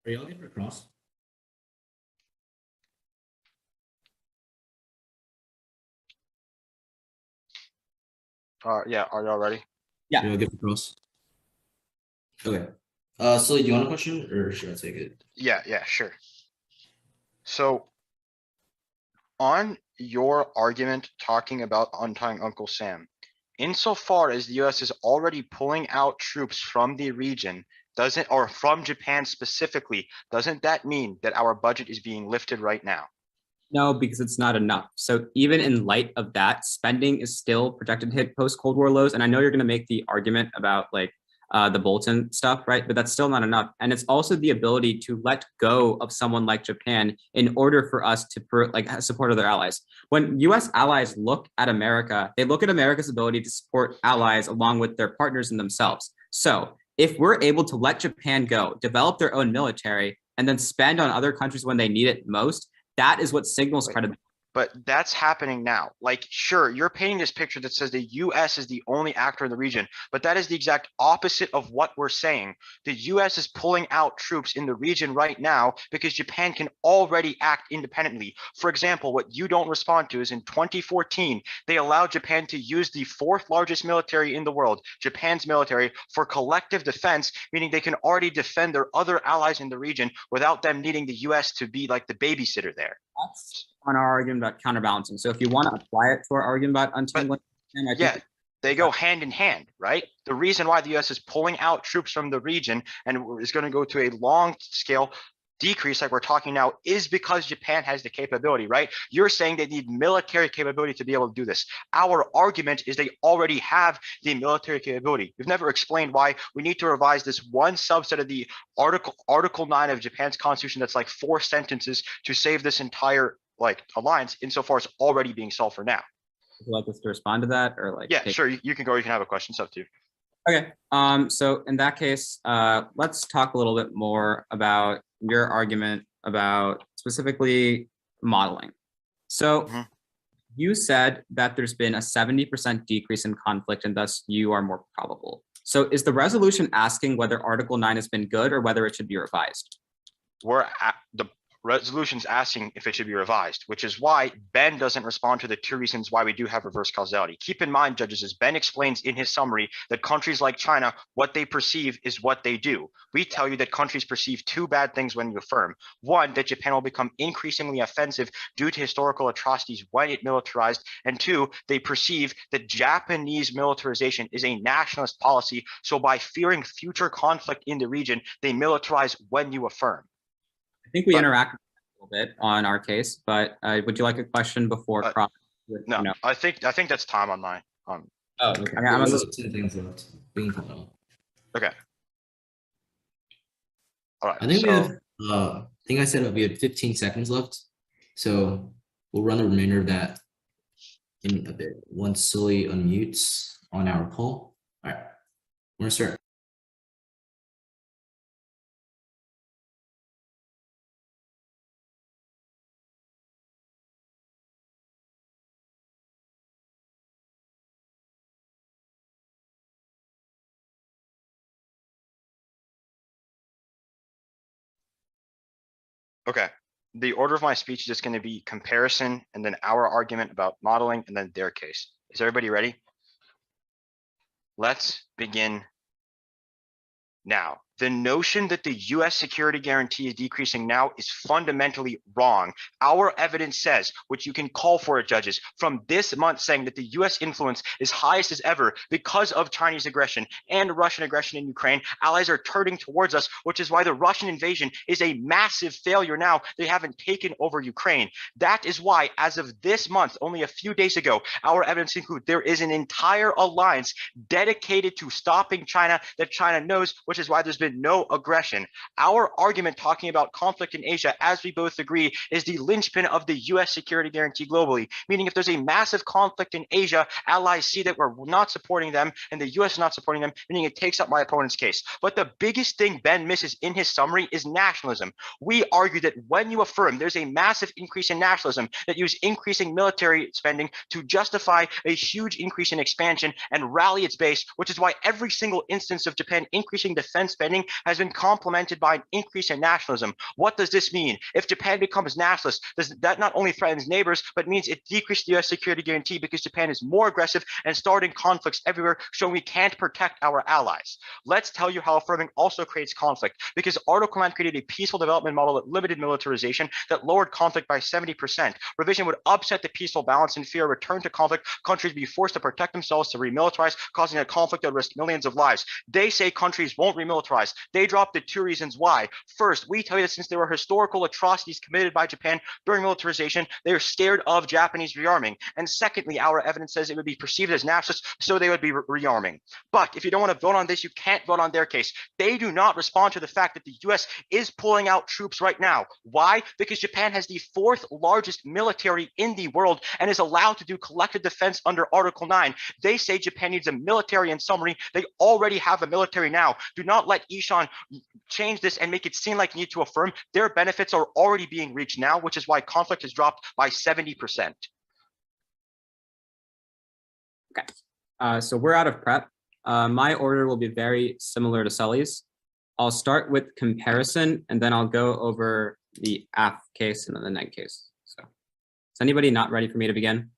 Are y'all good for cross? Yeah, are y'all ready? Yeah. Y'all good for cross? Okay. So do you want a question or should I take it? Yeah, sure. So on your argument talking about untying Uncle Sam, insofar as the US is already pulling out troops from the region, or from Japan specifically, doesn't that mean that our budget is being lifted right now? No, because it's not enough. So even in light of that, spending is still projected to hit post-Cold War lows. And I know you're going to make the argument about like the Bolton stuff, right? But that's still not enough. And it's also the ability to let go of someone like Japan in order for us to support other allies. When US allies look at America, they look at America's ability to support allies along with their partners in themselves. So if we're able to let Japan go, develop their own military, and then spend on other countries when they need it most, that is what signals credibility. But that's happening now. Like, sure, you're painting this picture that says the US is the only actor in the region, but that is the exact opposite of what we're saying. The US is pulling out troops in the region right now because Japan can already act independently. For example, what you don't respond to is in 2014, they allowed Japan to use the fourth largest military in the world, Japan's military, for collective defense, meaning they can already defend their other allies in the region without them needing the US to be like the babysitter there. That's on our argument about counterbalancing. So if you want to apply it to our argument about untangling, I think they go hand in hand, right? The reason why the US is pulling out troops from the region and is going to go to a long scale decrease like we're talking now is because Japan has the capability, right? You're saying they need military capability to be able to do this. Our argument is they already have the military capability. You've never explained why we need to revise this one subset of the Article 9 of Japan's constitution that's like 4 sentences to save this entire like alliance insofar as already being solved for now. Would you like us to respond to that, or like? Yeah, sure. You can go. You can have a question. It's up to you. Okay. So in that case, let's talk a little bit more about your argument about specifically modeling. So you said that there's been a 70% decrease in conflict, and thus you are more probable. So is the resolution asking whether Article 9 has been good or whether it should be revised? The resolution's asking if it should be revised, which is why Ben doesn't respond to the 2 reasons why we do have reverse causality. Keep in mind, judges, as Ben explains in his summary, that countries like China, what they perceive is what they do. We tell you that countries perceive 2 bad things when you affirm. 1, that Japan will become increasingly offensive due to historical atrocities when it militarized. And 2, they perceive that Japanese militarization is a nationalist policy. So by fearing future conflict in the region, they militarize when you affirm. I think we interacted a little bit on our case, but would you like a question before? No, I think that's time on my. Oh, okay. I'm 10 things left. Okay. All right. I think we have. I think I said we had 15 seconds left, so we'll run the remainder of that in a bit. Once Sully unmutes on our call. All right, we're gonna start. Okay. The order of my speech is just going to be comparison and then our argument about modeling and then their case. Is everybody ready? Let's begin now. The notion that the US security guarantee is decreasing now is fundamentally wrong. Our evidence says, which you can call for it, judges, from this month saying that the US influence is highest as ever because of Chinese aggression and Russian aggression in Ukraine. Allies are turning towards us, which is why the Russian invasion is a massive failure now. They haven't taken over Ukraine. That is why, as of this month, only a few days ago, our evidence includes there is an entire alliance dedicated to stopping China that China knows, which is why there's been no aggression. Our argument talking about conflict in Asia, as we both agree, is the linchpin of the US security guarantee globally, meaning if there's a massive conflict in Asia, allies see that we're not supporting them and the US is not supporting them, meaning it takes up my opponent's case. But the biggest thing Ben misses in his summary is nationalism. We argue that when you affirm there's a massive increase in nationalism that use increasing military spending to justify a huge increase in expansion and rally its base, which is why every single instance of Japan increasing defense spending has been complemented by an increase in nationalism. What does this mean? If Japan becomes nationalist, that not only threatens neighbors, but means it decreases the US security guarantee because Japan is more aggressive and starting conflicts everywhere, showing we can't protect our allies. Let's tell you how affirming also creates conflict, because Article 9 created a peaceful development model that limited militarization, that lowered conflict by 70%. Revision would upset the peaceful balance and fear a return to conflict. Countries would be forced to protect themselves, to remilitarize, causing a conflict that would risk millions of lives. They say countries won't remilitarize. They dropped the 2 reasons why. First, we tell you that since there were historical atrocities committed by Japan during militarization, they are scared of Japanese rearming. And secondly, our evidence says it would be perceived as nationalist, so they would be rearming. But if you don't want to vote on this, you can't vote on their case. They do not respond to the fact that the US is pulling out troops right now. Why? Because Japan has the 4th largest military in the world and is allowed to do collective defense under Article 9. They say Japan needs a military. In summary, they already have a military now. Do not let Ishan change this and make it seem like you need to affirm, their benefits are already being reached now, which is why conflict has dropped by 70%. Okay, so we're out of prep. My order will be very similar to Sully's. I'll start with comparison, and then I'll go over the aff case and then the neg case. So is anybody not ready for me to begin?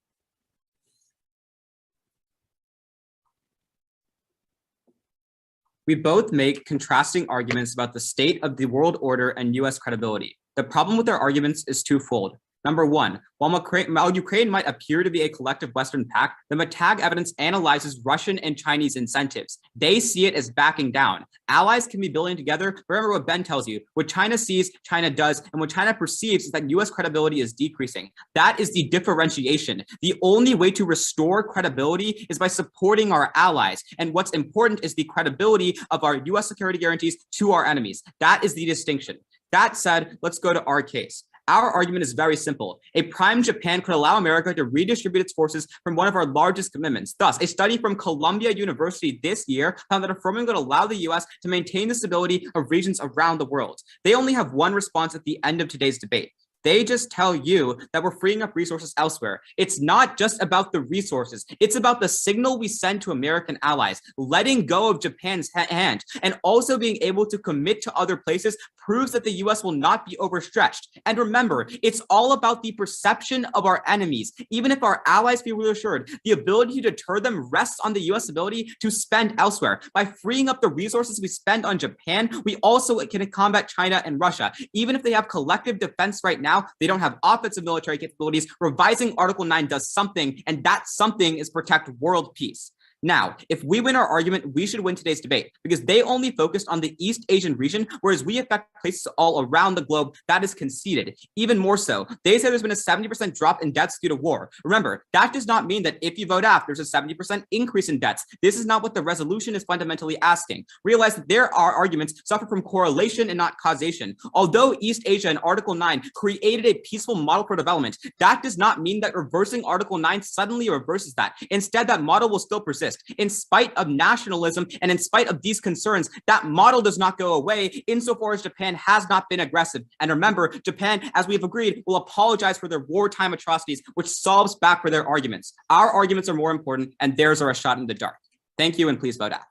We both make contrasting arguments about the state of the world order and US credibility. The problem with our arguments is twofold. Number one, while Ukraine might appear to be a collective Western pact, the Matag evidence analyzes Russian and Chinese incentives. They see it as backing down. Allies can be building together. Remember what Ben tells you. What China sees, China does. And what China perceives is that US credibility is decreasing. That is the differentiation. The only way to restore credibility is by supporting our allies. And what's important is the credibility of our US security guarantees to our enemies. That is the distinction. That said, let's go to our case. Our argument is very simple. A prime Japan could allow America to redistribute its forces from one of our largest commitments. Thus, a study from Columbia University this year found that affirming would allow the US to maintain the stability of regions around the world. They only have one response at the end of today's debate. They just tell you that we're freeing up resources elsewhere. It's not just about the resources. It's about the signal we send to American allies. Letting go of Japan's hand and also being able to commit to other places proves that the US will not be overstretched. And remember, it's all about the perception of our enemies. Even if our allies feel reassured, the ability to deter them rests on the US ability to spend elsewhere. By freeing up the resources we spend on Japan, we also can combat China and Russia. Even if they have collective defense right now, they don't have offensive military capabilities. Revising Article 9 does something, and that something is protect world peace. Now, if we win our argument, we should win today's debate because they only focused on the East Asian region, whereas we affect places all around the globe. That is conceded. Even more so, they say there's been a 70% drop in deaths due to war. Remember, that does not mean that if you vote AF, there's a 70% increase in deaths. This is not what the resolution is fundamentally asking. Realize that there are arguments suffer from correlation and not causation. Although East Asia in Article 9 created a peaceful model for development, that does not mean that reversing Article 9 suddenly reverses that. Instead, that model will still persist. In spite of nationalism and in spite of these concerns, that model does not go away insofar as Japan has not been aggressive. And remember, Japan, as we have agreed, will apologize for their wartime atrocities, which solves back for their arguments. Our arguments are more important, and theirs are a shot in the dark. Thank you, and please vote out.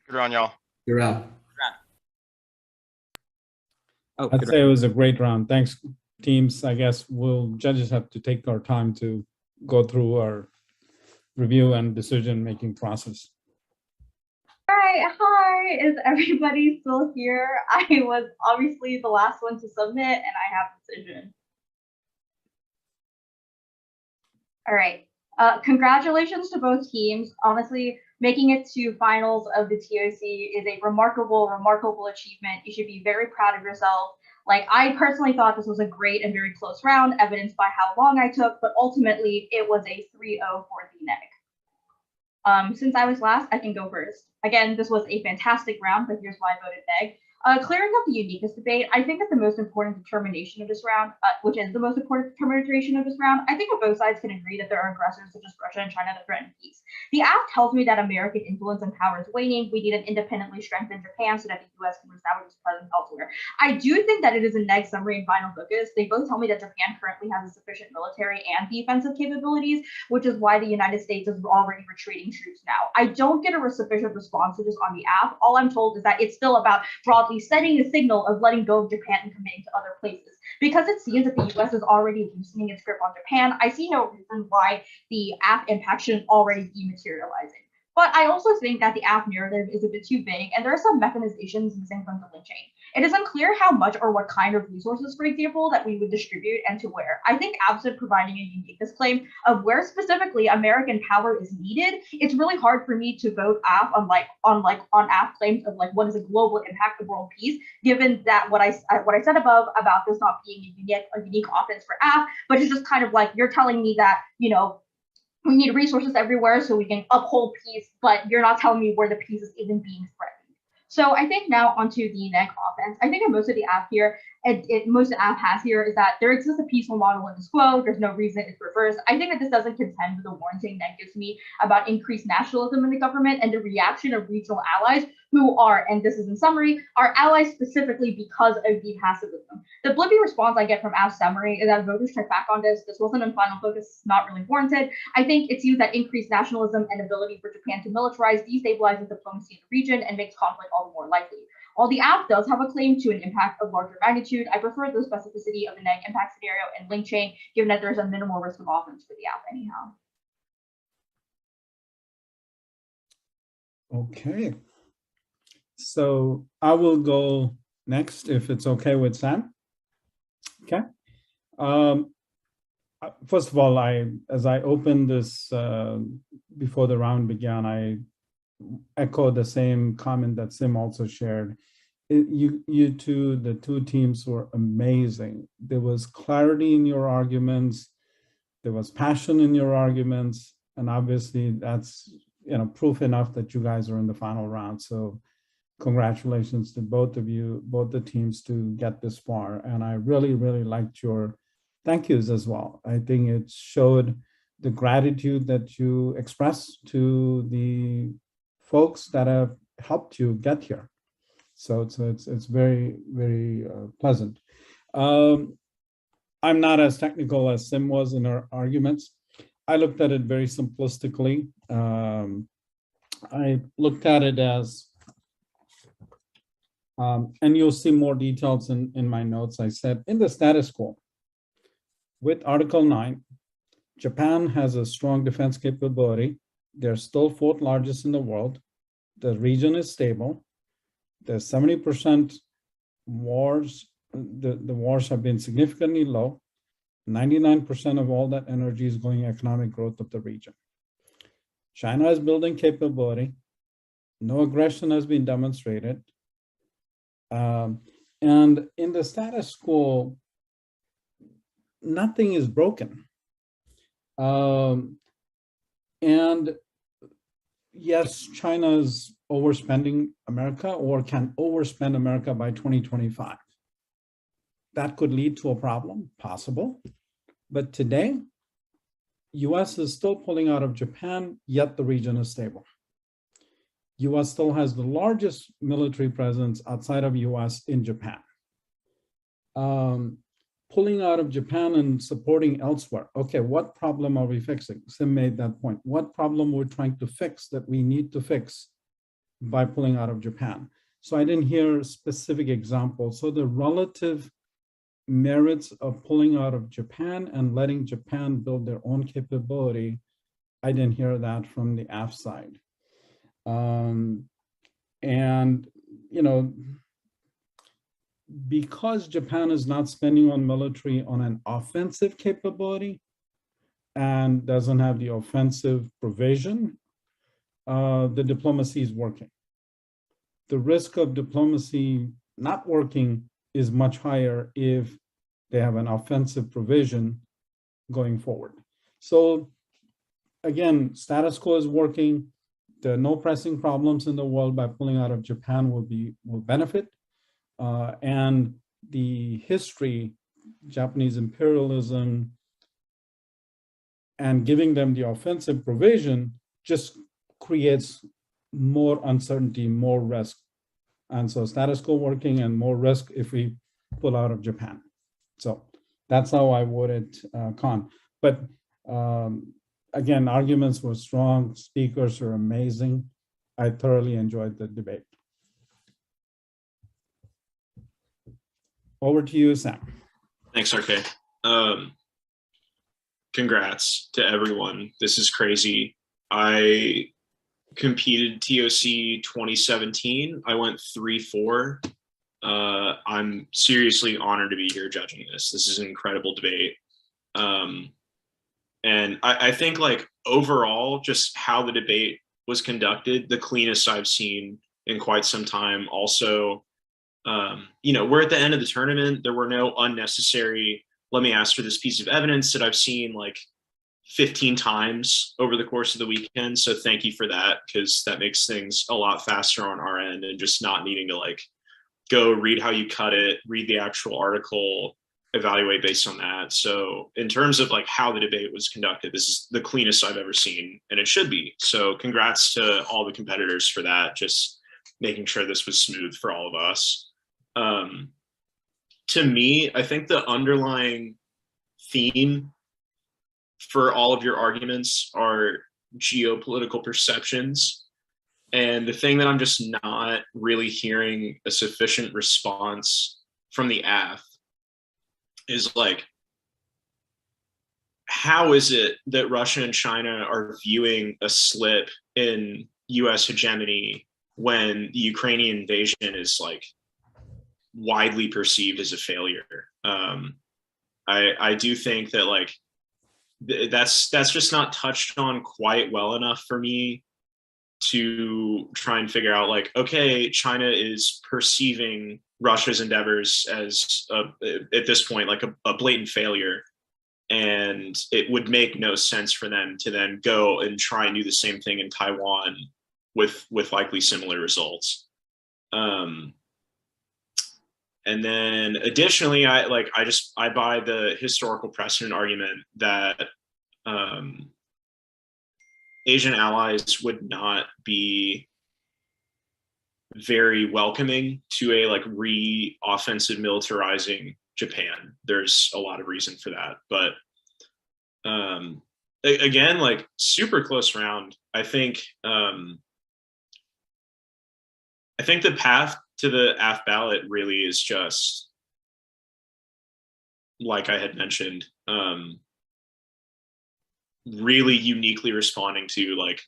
Good round, y'all. Good round. Oh, I'd say it was a great round. Thanks, teams. I guess judges have to take our time to go through our review and decision-making process. All right, hi, is everybody still here? I was obviously the last one to submit and I have decision. All right, congratulations to both teams. Honestly, making it to finals of the TOC is a remarkable achievement. You should be very proud of yourself. Like, I personally thought this was a great and very close round, evidenced by how long I took, but ultimately it was a 3-0 for the neg. Since I was last, I can go first. Again, this was a fantastic round, but here's why I voted neg. Clearing up the uniqueness debate, I think that the most important determination of this round, which is the most important determination of this round, I think that both sides can agree that there are aggressors such as Russia and China that threaten peace. The act tells me that American influence and power is waning. We need an independently strengthened Japan so that the US can establish its presence elsewhere. I do think that it is a neg summary and final focus. They both tell me that Japan currently has a sufficient military and defensive capabilities, which is why the United States is already retreating troops now. I don't get a sufficient response to this on the app. All I'm told is that it's still about broadly setting the signal of letting go of Japan and committing to other places. Because it seems that the US is already loosening its grip on Japan, I see no reason why the app impact shouldn't already be materializing. But I also think that the app narrative is a bit too vague, and there are some mechanizations missing from the link chain. It is unclear how much or what kind of resources, for example, that we would distribute and to where. I think absent providing a uniqueness claim of where specifically American power is needed, it's really hard for me to vote app on app claims of like what is a global impact of world peace, given that what I said above about this not being a unique offense for app, but it's just kind of like you're telling me that, you know, we need resources everywhere so we can uphold peace, but you're not telling me where the peace is even being threatened. So I think now onto the neg offense. I think that most of the app here most app has here is that there exists a peaceful model in the quo. There's no reason it's reversed. I think that this doesn't contend with the warning that gives me about increased nationalism in the government and the reaction of regional allies who are, and this is in summary, are allies specifically because of the pacifism. The blippy response I get from App's summary is that voters check back on this. This wasn't in final focus, not really warranted. I think it seems that increased nationalism and ability for Japan to militarize destabilizes diplomacy in the region and makes conflict all the more likely. While the app does have a claim to an impact of larger magnitude, I prefer the specificity of the neg impact scenario and link chain, given that there's a minimal risk of offense for the app anyhow. Okay. So I will go next if it's okay with Sam. Okay. First of all, as I opened this before the round began, I echo the same comment that Sim also shared. You two, the two teams were amazing. There was clarity in your arguments. There was passion in your arguments. And obviously that's, proof enough that you guys are in the final round. So congratulations to both of you, both the teams, to get this far. And I really, really liked your thank yous as well. I think it showed the gratitude that you expressed to the folks that have helped you get here. So it's very, very pleasant. I'm not as technical as Sim was in her arguments. I looked at it very simplistically. I looked at it as, and you'll see more details in my notes. I said, in the status quo, with Article 9, Japan has a strong defense capability. They're still fourth largest in the world. The region is stable. There's 70% wars. The wars have been significantly low. 99% of all that energy is going economic growth of the region. China is building capability. No aggression has been demonstrated. And in the status quo, nothing is broken. And yes, China's overspending America or can overspend America by 2025. That could lead to a problem, possible. But today, US is still pulling out of Japan, yet the region is stable. US still has the largest military presence outside of US in Japan. Pulling out of Japan and supporting elsewhere. Okay, what problem are we fixing? Sim made that point. What problem we're trying to fix that we need to fix by pulling out of Japan? So I didn't hear specific examples. So the relative merits of pulling out of Japan and letting Japan build their own capability, I didn't hear that from the AF side. Because Japan is not spending on military on an offensive capability and doesn't have the offensive provision, the diplomacy is working. The risk of diplomacy not working is much higher if they have an offensive provision going forward. So again, status quo is working. There are no pressing problems in the world. By pulling out of Japan will benefit. And the history, Japanese imperialism, and giving them the offensive provision just creates more uncertainty, more risk. And so status quo working and more risk if we pull out of Japan. So that's how I would it, Con. But again, arguments were strong, speakers are amazing. I thoroughly enjoyed the debate. Over to you, Sam. Thanks, RK. Congrats to everyone. This is crazy. I competed TOC 2017. I went 3-4. I'm seriously honored to be here judging this. This is an incredible debate. And I think like overall, just how the debate was conducted, the cleanest I've seen in quite some time. Also, we're at the end of the tournament. There were no unnecessary, let me ask for this piece of evidence that I've seen like 15 times over the course of the weekend. So thank you for that, because that makes things a lot faster on our end and just not needing to like go read how you cut it, read the actual article, evaluate based on that. So in terms of like how the debate was conducted, this is the cleanest I've ever seen, and it should be. So congrats to all the competitors for that, just making sure this was smooth for all of us. To me, I think the underlying theme for all of your arguments are geopolitical perceptions. And the thing that I'm just not really hearing a sufficient response from the AF is like, how is it that Russia and China are viewing a slip in US hegemony when the Ukrainian invasion is like widely perceived as a failure? I do think that like that's just not touched on quite well enough for me to try and figure out like, okay, China is perceiving Russia's endeavors as at this point like a blatant failure, and it would make no sense for them to then go and try and do the same thing in Taiwan with likely similar results. And then additionally, I buy the historical precedent argument that Asian allies would not be very welcoming to a like re-offensive militarizing Japan. There's a lot of reason for that, but again, like super close round. I think the path to the AF ballot really is just, like I had mentioned, really uniquely responding to like,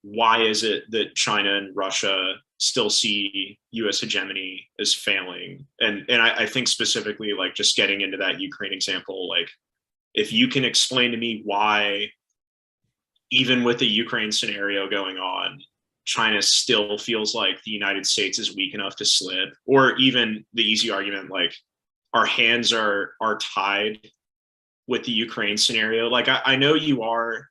why is it that China and Russia still see US hegemony as failing? And I think specifically like just getting into that Ukraine example, like if you can explain to me why, even with the Ukraine scenario going on, China still feels like the United States is weak enough to slip, or even the easy argument, like our hands are tied with the Ukraine scenario. Like I know you are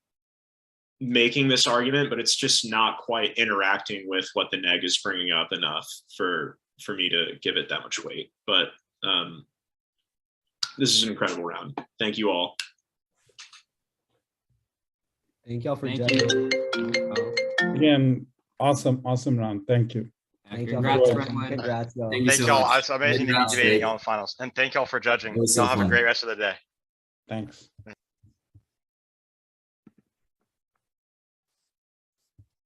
making this argument, but it's just not quite interacting with what the neg is bringing up enough for me to give it that much weight. But this is an incredible round. Thank you all. Thank y'all for Thank judging. Again, awesome round. Thank you. Thank y'all Congrats, for Brentwood. Congrats, y'all. Thank you Thank so y'all. much. It's amazing to be Congrats, debating Strake. on the finals. And thank y'all for judging. It was so Y'all have a fun. great rest of the day. Thanks.